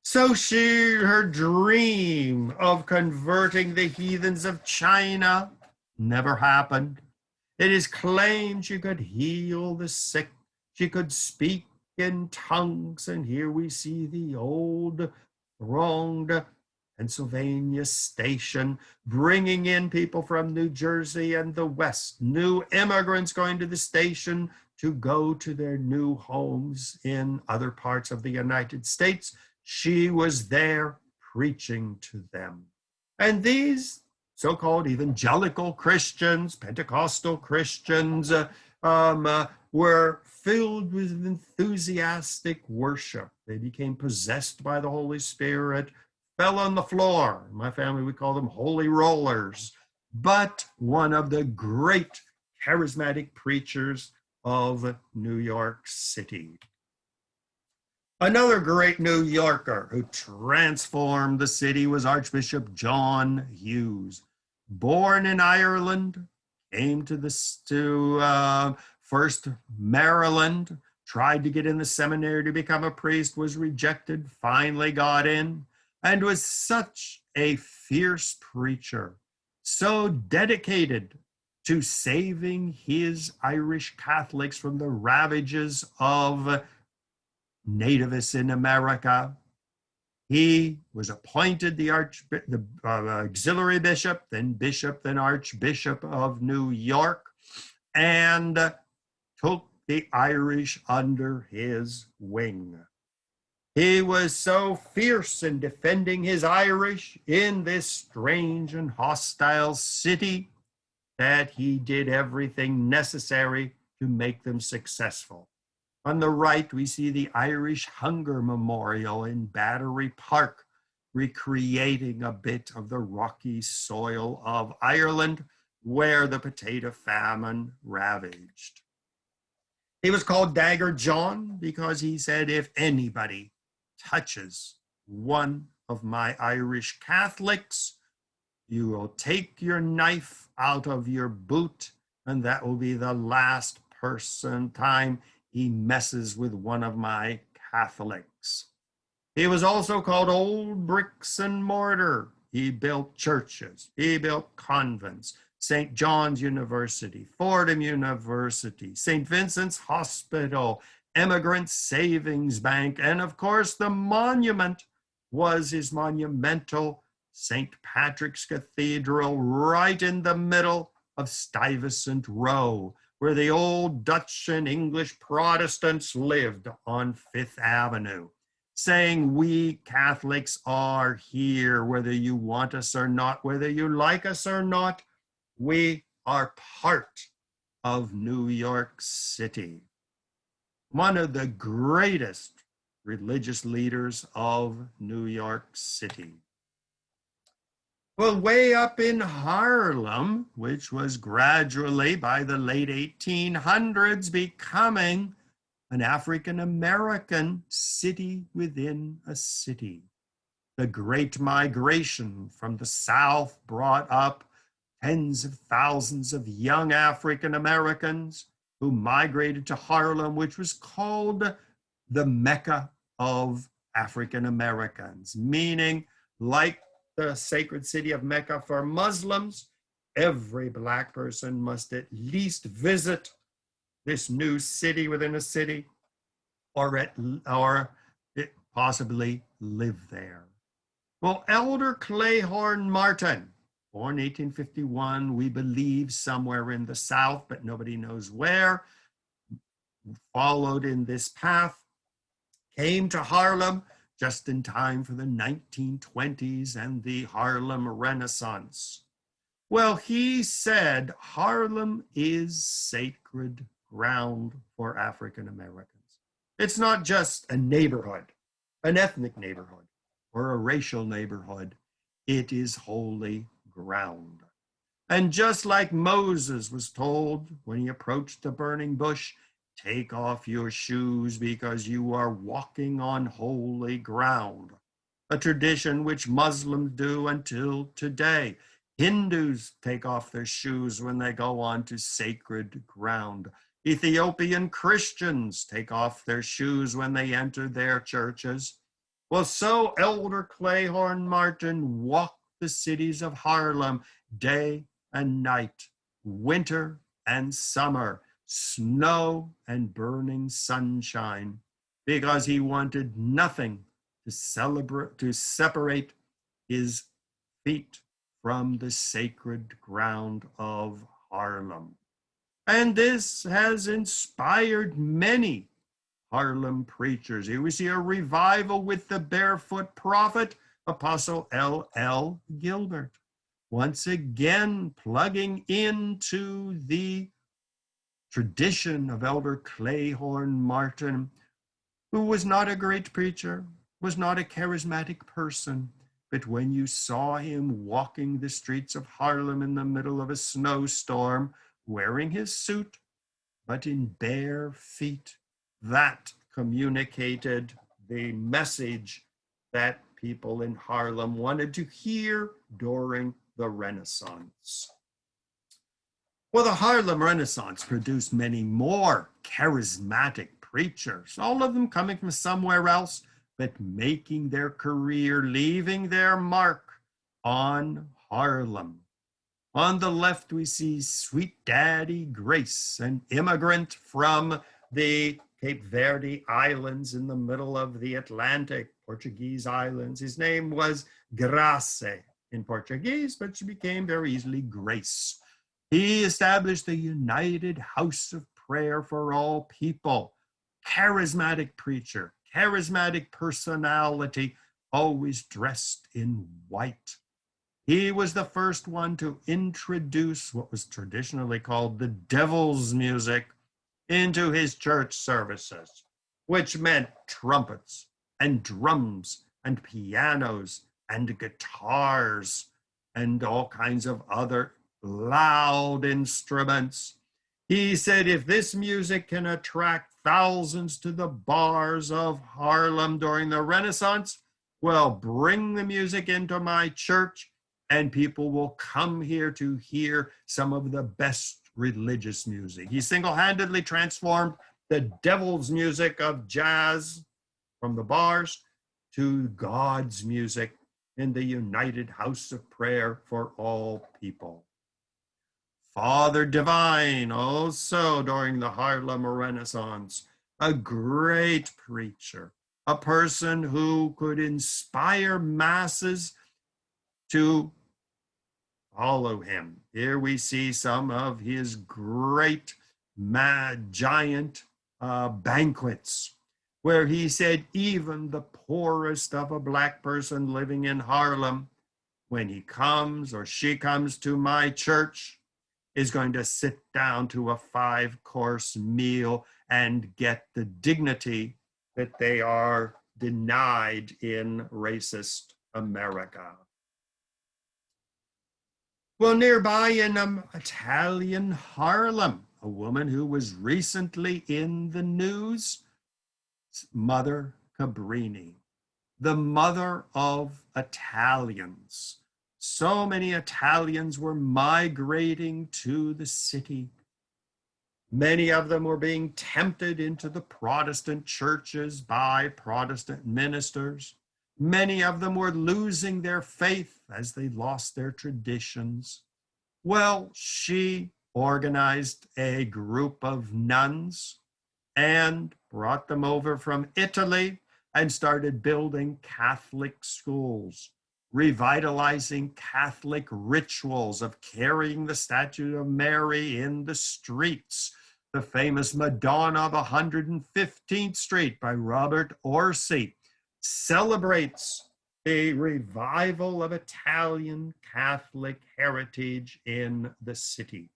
A: So her dream of converting the heathens of China never happened. It is claimed she could heal the sick. She could speak in tongues. And here we see the old thronged Pennsylvania station, bringing in people from New Jersey and the West, new immigrants going to the station to go to their new homes in other parts of the United States. She was there preaching to them. And these so-called evangelical Christians, Pentecostal Christians, were filled with enthusiastic worship. They became possessed by the Holy Spirit, fell on the floor. In my family, we call them holy rollers. But one of the great charismatic preachers of New York City. Another great New Yorker who transformed the city was Archbishop John Hughes. Born in Ireland, came to first Maryland, tried to get in the seminary to become a priest, was rejected, finally got in, and was such a fierce preacher, so dedicated to saving his Irish Catholics from the ravages of nativists in America. He was appointed the auxiliary bishop, then Archbishop of New York, and took the Irish under his wing. He was so fierce in defending his Irish in this strange and hostile city that he did everything necessary to make them successful. On the right, we see the Irish Hunger Memorial in Battery Park, recreating a bit of the rocky soil of Ireland where the potato famine ravaged. He was called Dagger John because he said, if anybody touches one of my Irish Catholics, you will take your knife out of your boot, and that will be the last time he messes with one of my Catholics. He was also called Old Bricks and Mortar. He built churches. He built convents. St. John's University, Fordham University, St. Vincent's Hospital, Immigrant Savings Bank, and of course the monument was his monumental St. Patrick's Cathedral right in the middle of Stuyvesant Row, where the old Dutch and English Protestants lived on Fifth Avenue, saying, we Catholics are here, whether you want us or not, whether you like us or not, we are part of New York City. One of the greatest religious leaders of New York City. Well, way up in Harlem, which was gradually by the late 1800s becoming an African-American city within a city. The Great Migration from the South brought up tens of thousands of young African-Americans who migrated to Harlem, which was called the Mecca of African-Americans, meaning like the sacred city of Mecca for Muslims, every Black person must at least visit this new city within a city, or possibly live there. Well, Elder Clayhorn Martin, born 1851, we believe somewhere in the South, but nobody knows where, followed in this path, came to Harlem just in time for the 1920s and the Harlem Renaissance. Well, he said Harlem is sacred ground for African Americans. It's not just a neighborhood, an ethnic neighborhood, or a racial neighborhood. It is holy ground. And just like Moses was told when he approached the burning bush, take off your shoes because you are walking on holy ground, a tradition which Muslims do until today. Hindus take off their shoes when they go onto sacred ground. Ethiopian Christians take off their shoes when they enter their churches. Well, so Elder Clayhorn Martin walked the cities of Harlem day and night, winter and summer, snow and burning sunshine, because he wanted nothing to separate his feet from the sacred ground of Harlem. And this has inspired many Harlem preachers. Here we see a revival with the barefoot prophet, Apostle L.L. Gilbert, once again plugging into the tradition of Elder Clayhorn Martin, who was not a great preacher, was not a charismatic person, but when you saw him walking the streets of Harlem in the middle of a snowstorm, wearing his suit, but in bare feet, that communicated the message that people in Harlem wanted to hear during the Renaissance. Well, the Harlem Renaissance produced many more charismatic preachers, all of them coming from somewhere else, but making their career, leaving their mark on Harlem. On the left, we see Sweet Daddy Grace, an immigrant from the Cape Verde Islands in the middle of the Atlantic, Portuguese islands. His name was Grace in Portuguese, but she became very easily Grace. He established the United House of Prayer for All People. Charismatic preacher, charismatic personality, always dressed in white. He was the first one to introduce what was traditionally called the devil's music into his church services, which meant trumpets and drums and pianos and guitars and all kinds of other loud instruments. He said, if this music can attract thousands to the bars of Harlem during the Renaissance, well, bring the music into my church and people will come here to hear some of the best religious music. He single-handedly transformed the devil's music of jazz from the bars to God's music in the United House of Prayer for All People. Father Divine, also during the Harlem Renaissance, a great preacher, a person who could inspire masses to follow him. Here we see some of his great giant banquets, where he said even the poorest of a Black person living in Harlem, when he comes or she comes to my church, is going to sit down to a 5-course meal and get the dignity that they are denied in racist America. Well, nearby in Italian Harlem, a woman who was recently in the news, Mother Cabrini, the mother of Italians. So many Italians were migrating to the city. Many of them were being tempted into the Protestant churches by Protestant ministers. Many of them were losing their faith as they lost their traditions. Well, she organized a group of nuns and brought them over from Italy and started building Catholic schools, revitalizing Catholic rituals of carrying the statue of Mary in the streets. The famous Madonna of 115th Street by Robert Orsi, celebrates a revival of Italian Catholic heritage in the city.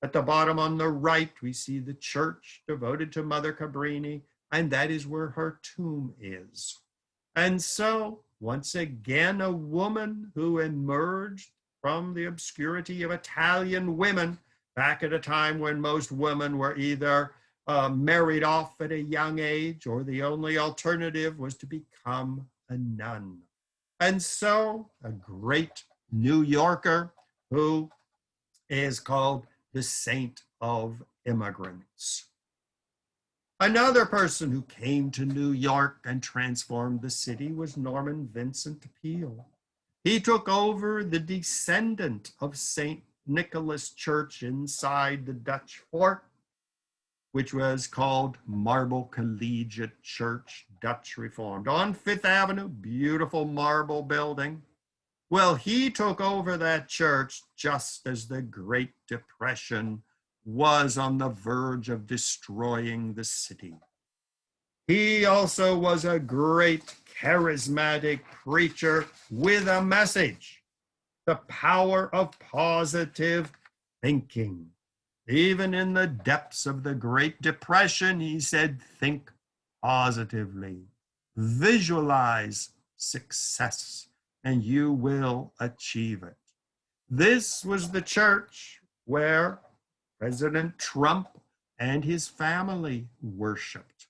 A: At the bottom on the right, we see the church devoted to Mother Cabrini, and that is where her tomb is. And so, once again, a woman who emerged from the obscurity of Italian women back at a time when most women were either married off at a young age, or the only alternative was to become a nun. And so, a great New Yorker who is called the Saint of Immigrants. Another person who came to New York and transformed the city was Norman Vincent Peale. He took over the descendant of St. Nicholas Church inside the Dutch fort, which was called Marble Collegiate Church, Dutch Reformed, on Fifth Avenue, beautiful marble building. Well, he took over that church just as the Great Depression was on the verge of destroying the city. He also was a great charismatic preacher with a message, the power of positive thinking. Even in the depths of the Great Depression, he said, think positively, visualize success, and you will achieve it. This was the church where President Trump and his family worshiped.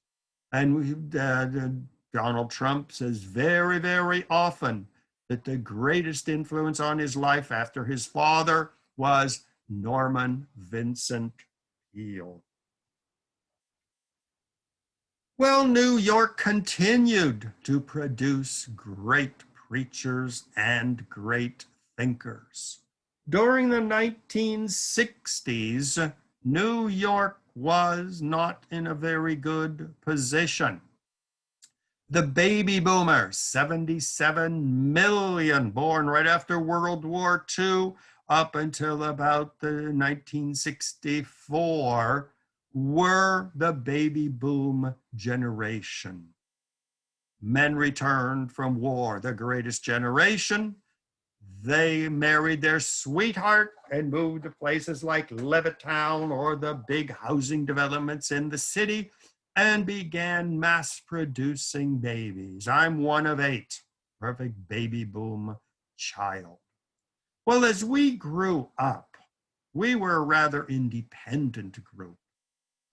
A: And Donald Trump says very, very often that the greatest influence on his life after his father was Norman Vincent Peale. Well, New York continued to produce great preachers and great thinkers. During the 1960s, New York was not in a very good position. The baby boomers, 77 million born right after World War II, up until about the 1964, were the baby boom generation. Men returned from war, the greatest generation. They married their sweetheart and moved to places like Levittown or the big housing developments in the city and began mass producing babies. I'm one of 8, perfect baby boom child. Well, as we grew up, we were a rather independent group.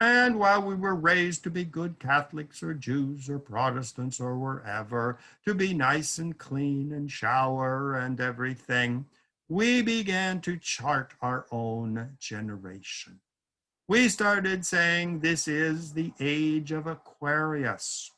A: And while we were raised to be good Catholics or Jews or Protestants or wherever, to be nice and clean and shower and everything, we began to chart our own generation. We started saying this is the age of Aquarius.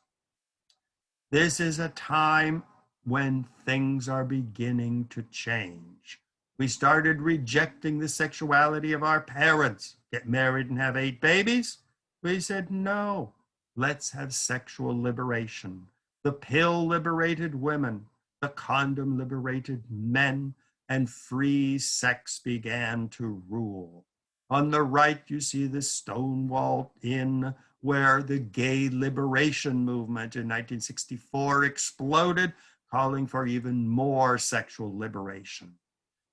A: This is a time when things are beginning to change. We started rejecting the sexuality of our parents. Get married and have 8 babies? We said, no, let's have sexual liberation. The pill liberated women, the condom liberated men, and free sex began to rule. On the right, you see the Stonewall Inn, where the gay liberation movement in 1964 exploded, calling for even more sexual liberation.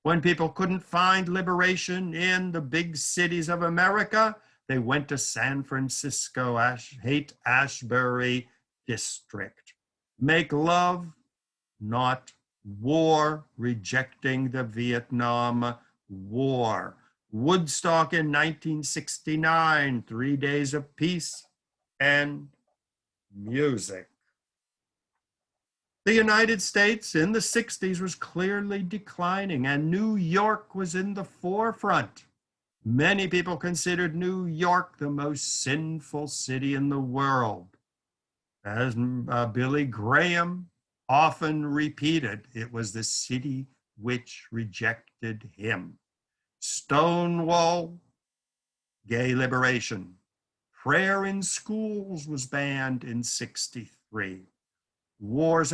A: When people couldn't find liberation in the big cities of America, they went to San Francisco, Haight-Ashbury district. Make love, not war, rejecting the Vietnam War. Woodstock in 1969, 3 days of peace and music. The United States in the 60s was clearly declining, and New York was in the forefront. Many people considered New York the most sinful city in the world. As Billy Graham often repeated, it was the city which rejected him. Stonewall, gay liberation. Prayer in schools was banned in 63. Wars,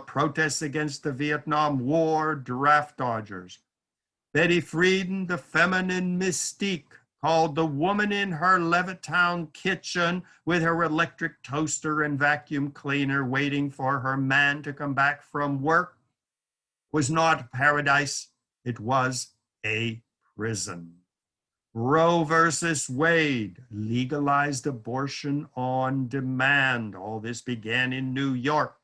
A: protests against the Vietnam War, draft dodgers. Betty Friedan, the feminine mystique, called The Woman in Her Levittown Kitchen with her electric toaster and vacuum cleaner waiting for her man to come back from work was not paradise, it was a prison. Roe versus Wade legalized abortion on demand. All this began in New York.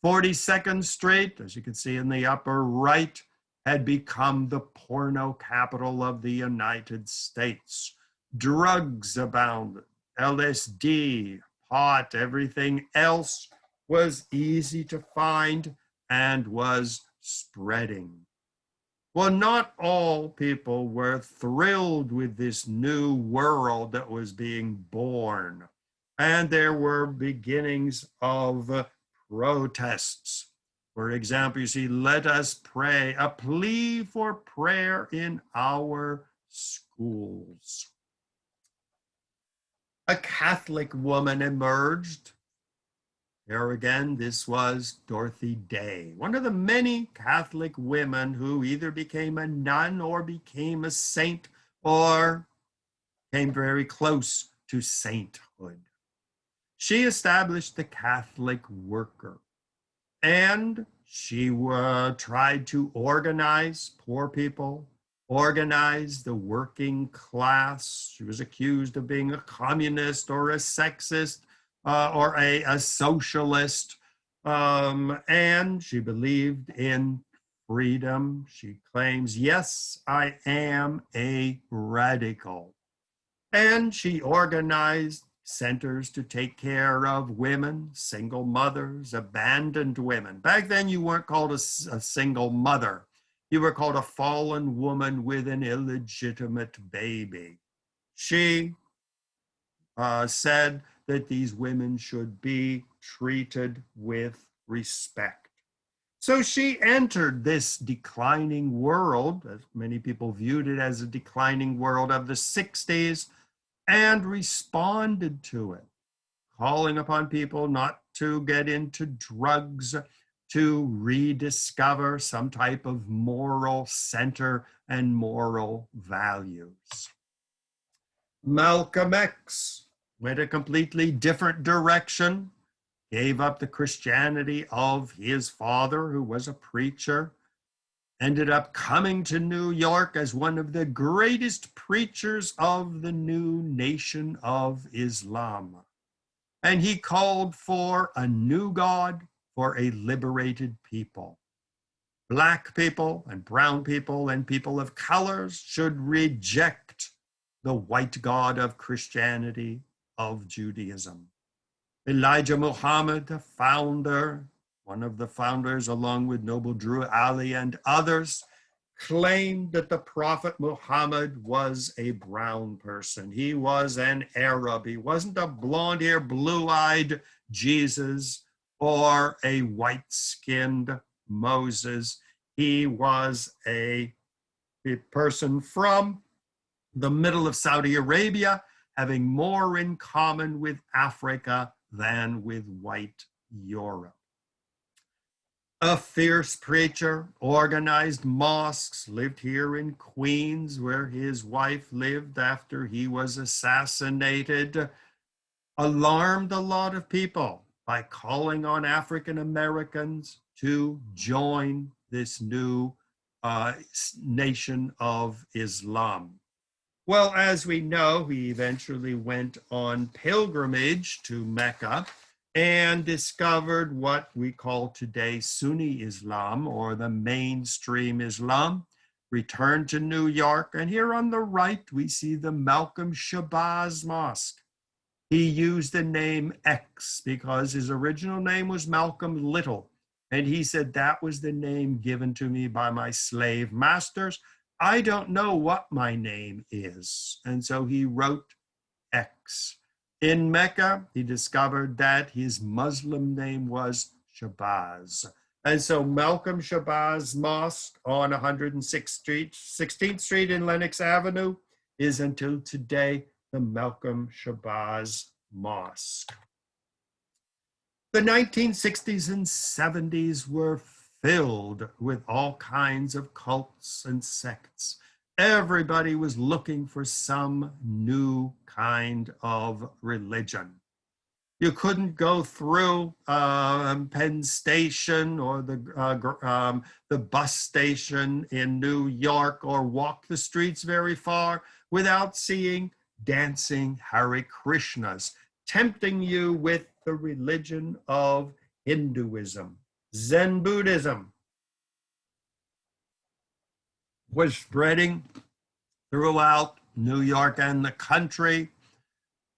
A: 42nd Street, as you can see in the upper right, had become the porno capital of the United States. Drugs abounded, LSD, pot, everything else was easy to find and was spreading. Well, not all people were thrilled with this new world that was being born, and there were beginnings of protests. For example, you see, let us pray, a plea for prayer in our schools. A Catholic woman emerged. Here again, this was Dorothy Day, one of the many Catholic women who either became a nun or became a saint or came very close to sainthood. She established the Catholic Worker, and she tried to organize poor people, organize the working class. She was accused of being a communist or a sexist or a socialist. And she believed in freedom. She claims, yes, I am a radical. And she organized centers to take care of women, single mothers, abandoned women. Back then, you weren't called a single mother. You were called a fallen woman with an illegitimate baby. She said that these women should be treated with respect. So she entered this declining world, as many people viewed it as a declining world of the 60s, and responded to it, calling upon people not to get into drugs, to rediscover some type of moral center and moral values. Malcolm X went a completely different direction, gave up the Christianity of his father, who was a preacher, ended up coming to New York as one of the greatest preachers of the new nation of Islam. And he called for a new God for a liberated people. Black people and brown people and people of colors should reject the white God of Christianity, of Judaism. Elijah Muhammad, the founder, one of the founders, along with Noble Drew Ali and others, claimed that the Prophet Muhammad was a brown person. He was an Arab. He wasn't a blonde-haired, blue-eyed Jesus or a white-skinned Moses. He was a person from the middle of Saudi Arabia, having more in common with Africa than with white Europe. A fierce preacher, organized mosques, lived here in Queens, where his wife lived after he was assassinated, alarmed a lot of people by calling on African Americans to join this new nation of Islam. Well, as we know, he eventually went on pilgrimage to Mecca and discovered what we call today Sunni Islam, or the mainstream Islam, returned to New York. And here on the right, we see the Malcolm Shabazz Mosque. He used the name X because his original name was Malcolm Little. And he said, that was the name given to me by my slave masters. I don't know what my name is. And so he wrote X. In Mecca, he discovered that his Muslim name was Shabazz. And so Malcolm Shabazz Mosque on 16th Street in Lenox Avenue is until today the Malcolm Shabazz Mosque. The 1960s and 70s were filled with all kinds of cults and sects. Everybody was looking for some new kind of religion. You couldn't go through Penn Station or the bus station in New York or walk the streets very far without seeing dancing Hare Krishnas, tempting you with the religion of Hinduism. Zen Buddhism was spreading throughout New York and the country.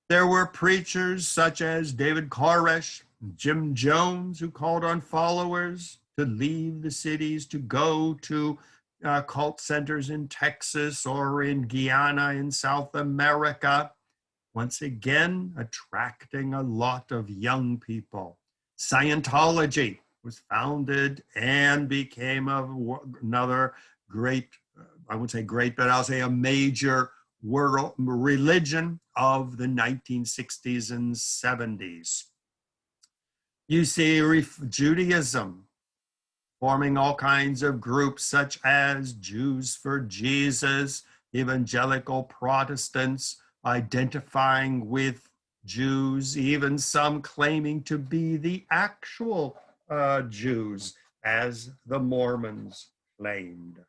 A: There were preachers such as David Koresh, Jim Jones, who called on followers to leave the cities, to go to cult centers in Texas or in Guyana in South America, once again attracting a lot of young people. Scientology was founded and became another great, I wouldn't say great, but I'll say a major world religion of the 1960s and 70s. You see Judaism forming all kinds of groups such as Jews for Jesus, evangelical Protestants identifying with Jews, even some claiming to be the actual Jews, as the Mormons claimed.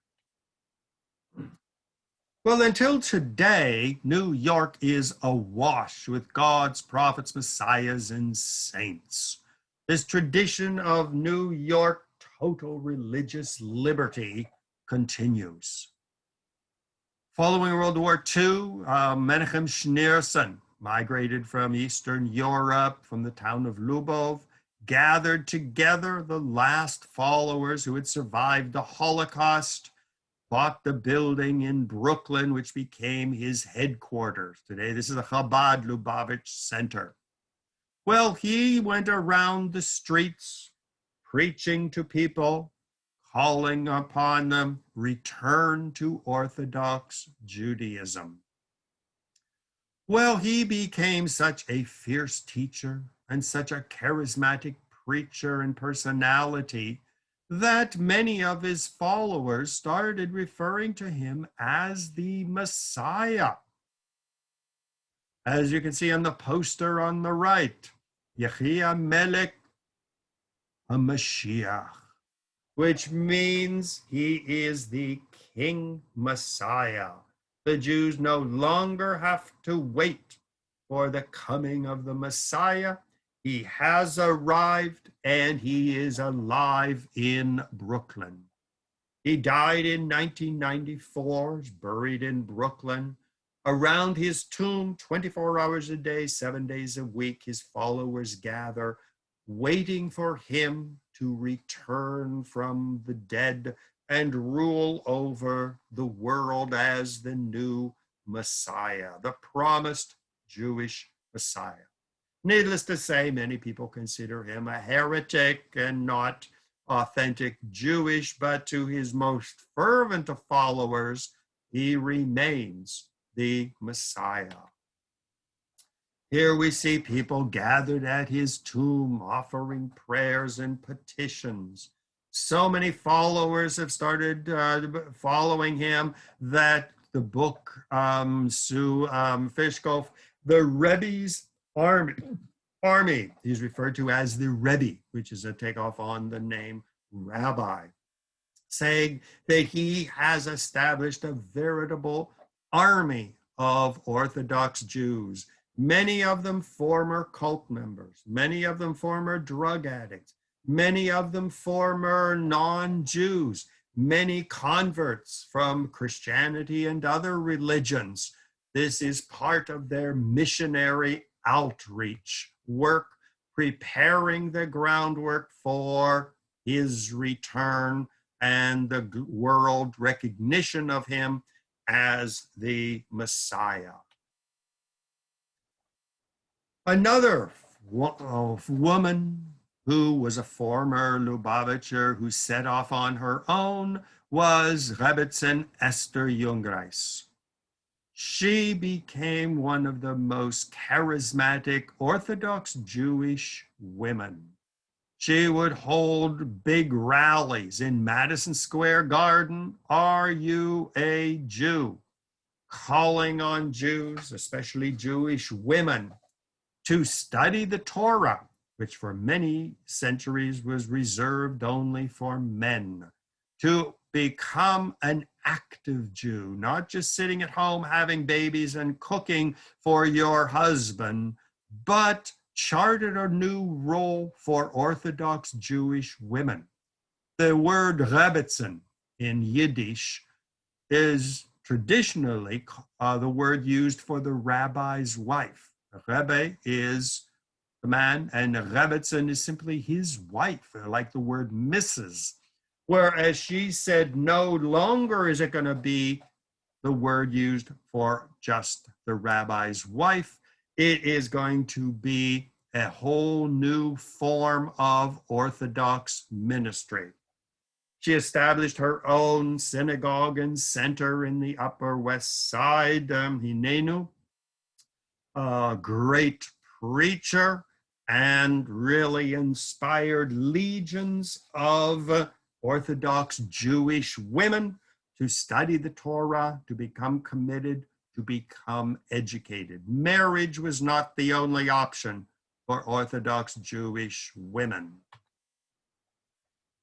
A: Well, until today, New York is awash with gods, prophets, messiahs, and saints. This tradition of New York total religious liberty continues. Following World War II, Menachem Schneerson migrated from Eastern Europe, from the town of Lubov, gathered together the last followers who had survived the Holocaust, bought the building in Brooklyn, which became his headquarters. Today, this is the Chabad Lubavitch Center. Well, he went around the streets preaching to people, calling upon them, return to Orthodox Judaism. Well, he became such a fierce teacher and such a charismatic preacher and personality that many of his followers started referring to him as the Messiah. As you can see on the poster on the right, Yechia Melech HaMashiach, which means he is the King Messiah. The Jews no longer have to wait for the coming of the Messiah. He has arrived and he is alive in Brooklyn. He died in 1994, is buried in Brooklyn. Around his tomb, 24 hours a day, 7 days a week, his followers gather, waiting for him to return from the dead and rule over the world as the new Messiah, the promised Jewish Messiah. Needless to say, many people consider him a heretic and not authentic Jewish, but to his most fervent of followers, he remains the Messiah. Here we see people gathered at his tomb offering prayers and petitions. So many followers have started following him that the book, Sue Fishkoff, the Rebbe's Army, he's referred to as the Rebbe, which is a takeoff on the name Rabbi, saying that he has established a veritable army of Orthodox Jews, many of them former cult members, many of them former drug addicts, many of them former non-Jews, many converts from Christianity and other religions. This is part of their missionary outreach work, preparing the groundwork for his return and the world recognition of him as the Messiah. Another woman who was a former Lubavitcher who set off on her own was Rebbetzin Esther Jungreis. She became one of the most charismatic Orthodox Jewish women. She would hold big rallies in Madison Square Garden. Are you a Jew? Calling on Jews, especially Jewish women, to study the Torah, which for many centuries was reserved only for men, to become an active Jew, not just sitting at home having babies and cooking for your husband, but charted a new role for Orthodox Jewish women. The word Rebbetzin in Yiddish is traditionally the word used for the rabbi's wife. A rebbe is the man, and a rebbetzin is simply his wife, like the word Mrs. Whereas she said no longer is it going to be the word used for just the rabbi's wife. It is going to be a whole new form of Orthodox ministry. She established her own synagogue and center in the Upper West Side, Hinenu, a great preacher, and really inspired legions of Orthodox Jewish women to study the Torah, to become committed, to become educated. Marriage was not the only option for Orthodox Jewish women.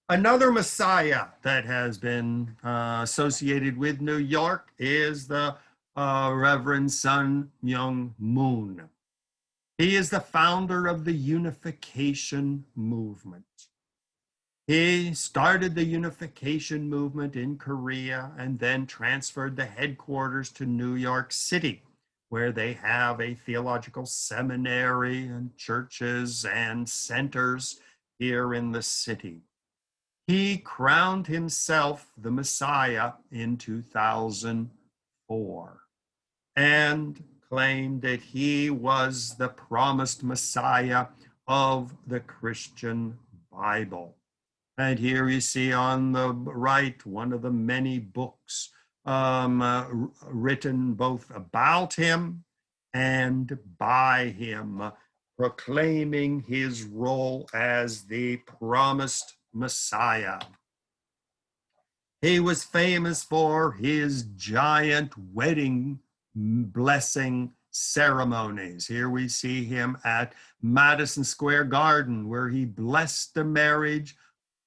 A: Another Messiah that has been associated with New York is the Reverend Sun Myung Moon. He is the founder of the Unification Movement. He started the Unification Movement in Korea and then transferred the headquarters to New York City, where they have a theological seminary and churches and centers here in the city. He crowned himself the Messiah in 2004 and claimed that he was the promised Messiah of the Christian Bible. And here you see on the right one of the many books written both about him and by him, proclaiming his role as the promised Messiah. He was famous for his giant wedding blessing ceremonies. Here we see him at Madison Square Garden, where he blessed the marriage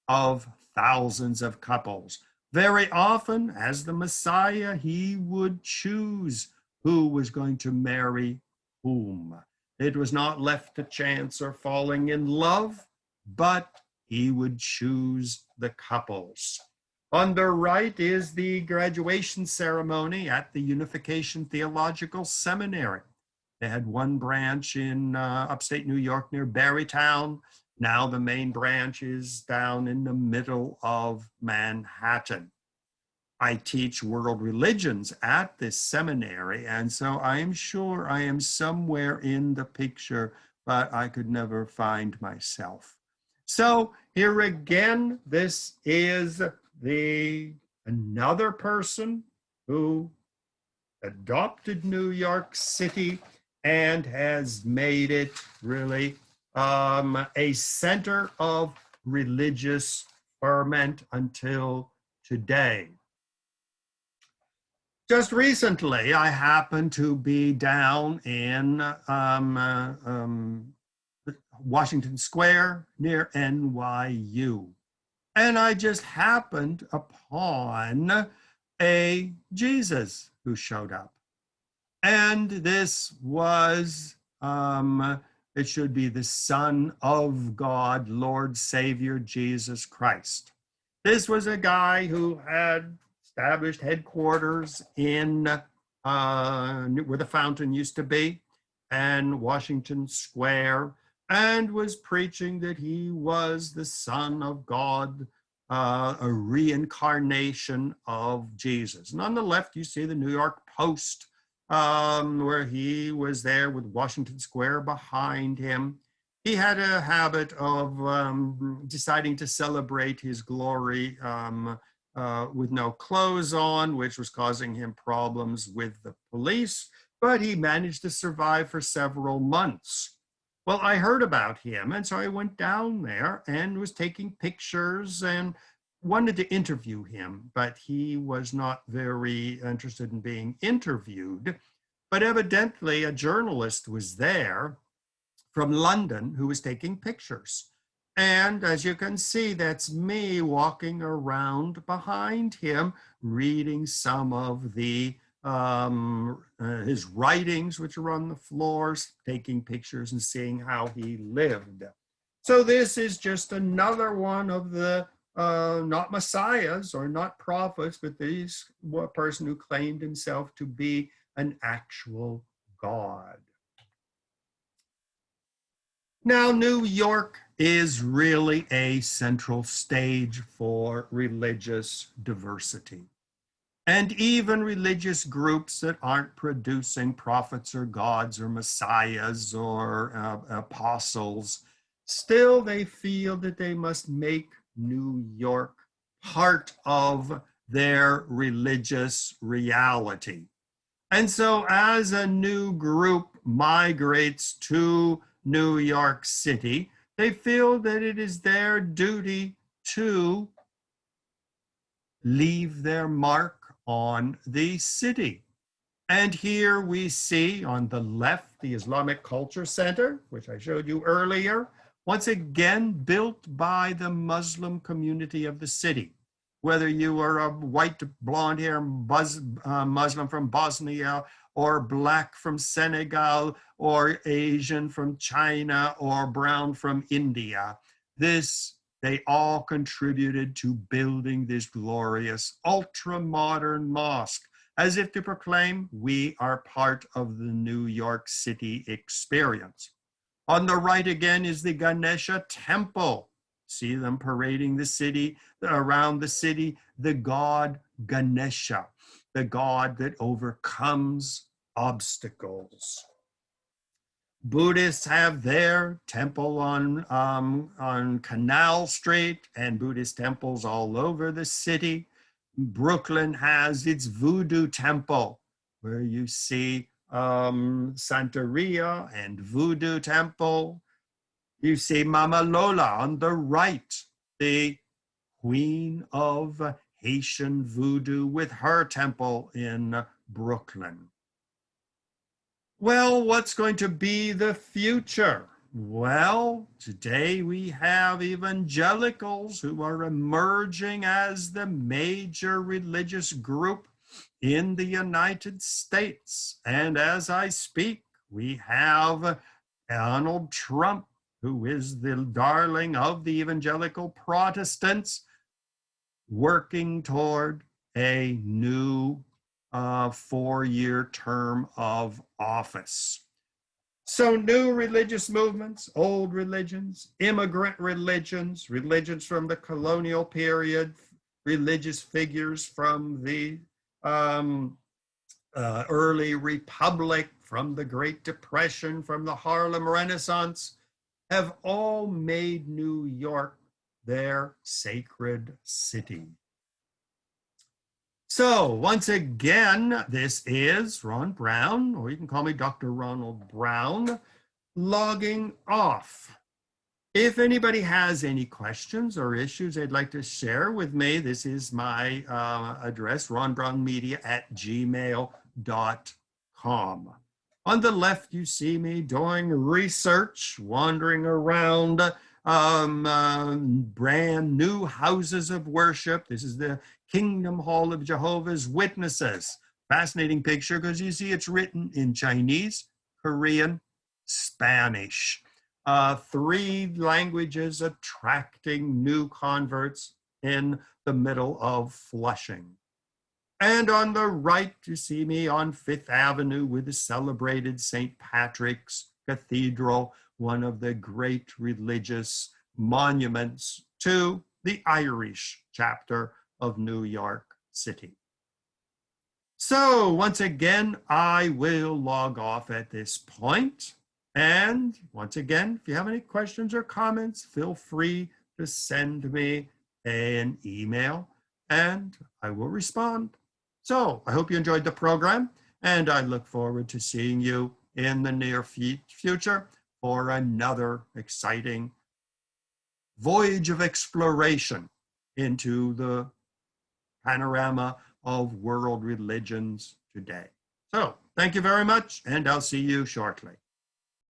A: of thousands of couples. Very often, as the Messiah, he would choose who was going to marry whom. It was not left to chance or falling in love, but he would choose the couples. On the right is the graduation ceremony at the Unification Theological Seminary. They had one branch in upstate New York near Barrytown. Now the main branch is down in the middle of Manhattan. I teach world religions at this seminary, and so I am sure I am somewhere in the picture, but I could never find myself. So here again, this is another person who adopted New York City and has made it really a center of religious ferment until today. Just recently, I happened to be down in Washington Square near NYU. And I just happened upon a Jesus who showed up. And this was, it should be the Son of God, Lord Savior Jesus Christ. This was a guy who had established headquarters in where the fountain used to be, and Washington Square, and was preaching that he was the Son of God, a reincarnation of Jesus. And on the left, you see the New York Post, where he was there with Washington Square behind him. He had a habit of deciding to celebrate his glory with no clothes on, which was causing him problems with the police, but he managed to survive for several months. Well, I heard about him, and so I went down there and was taking pictures and wanted to interview him, but he was not very interested in being interviewed. But evidently, a journalist was there from London who was taking pictures. And as you can see, that's me walking around behind him, reading some of his writings, which are on the floors, taking pictures and seeing how he lived. So this is just another one of the not messiahs or not prophets, but this person who claimed himself to be an actual God. Now, New York is really a central stage for religious diversity. And even religious groups that aren't producing prophets or gods or messiahs or apostles, still they feel that they must make New York part of their religious reality. And so as a new group migrates to New York City, they feel that it is their duty to leave their mark on the city. And here we see on the left the Islamic Culture Center, which I showed you earlier, once again built by the Muslim community of the city. Whether you are a white, blonde-haired Muslim from Bosnia, or black from Senegal, or Asian from China, or brown from India, they all contributed to building this glorious, ultra-modern mosque, as if to proclaim, we are part of the New York City experience. On the right again is the Ganesha Temple. See them parading the city, around the city, the god Ganesha, the god that overcomes obstacles. Buddhists have their temple on Canal Street and Buddhist temples all over the city. Brooklyn has its Voodoo Temple, where you see Santeria and Voodoo Temple. You see Mama Lola on the right, the queen of Haitian voodoo with her temple in Brooklyn. Well, what's going to be the future? Well, today we have evangelicals who are emerging as the major religious group in the United States. And as I speak, we have Donald Trump, who is the darling of the evangelical Protestants, working toward a new 4-year term of office. So new religious movements, old religions, immigrant religions, religions from the colonial period, religious figures from the early Republic, from the Great Depression, from the Harlem Renaissance, have all made New York their sacred city. So once again, this is Ron Brown, or you can call me Dr. Ronald Brown, logging off. If anybody has any questions or issues they'd like to share with me, this is my address, ronbrownmedia@gmail.com. On the left, you see me doing research, wandering around brand new houses of worship. This is the Kingdom Hall of Jehovah's Witnesses. Fascinating picture because you see it's written in Chinese, Korean, Spanish. 3 languages attracting new converts in the middle of Flushing. And on the right, you see me on 5th Avenue with the celebrated St. Patrick's Cathedral, one of the great religious monuments to the Irish chapter of New York City. So once again, I will log off at this point. And once again, if you have any questions or comments, feel free to send me an email and I will respond. So I hope you enjoyed the program and I look forward to seeing you in the near future for another exciting voyage of exploration into the panorama of world religions today. So thank you very much, and I'll see you shortly.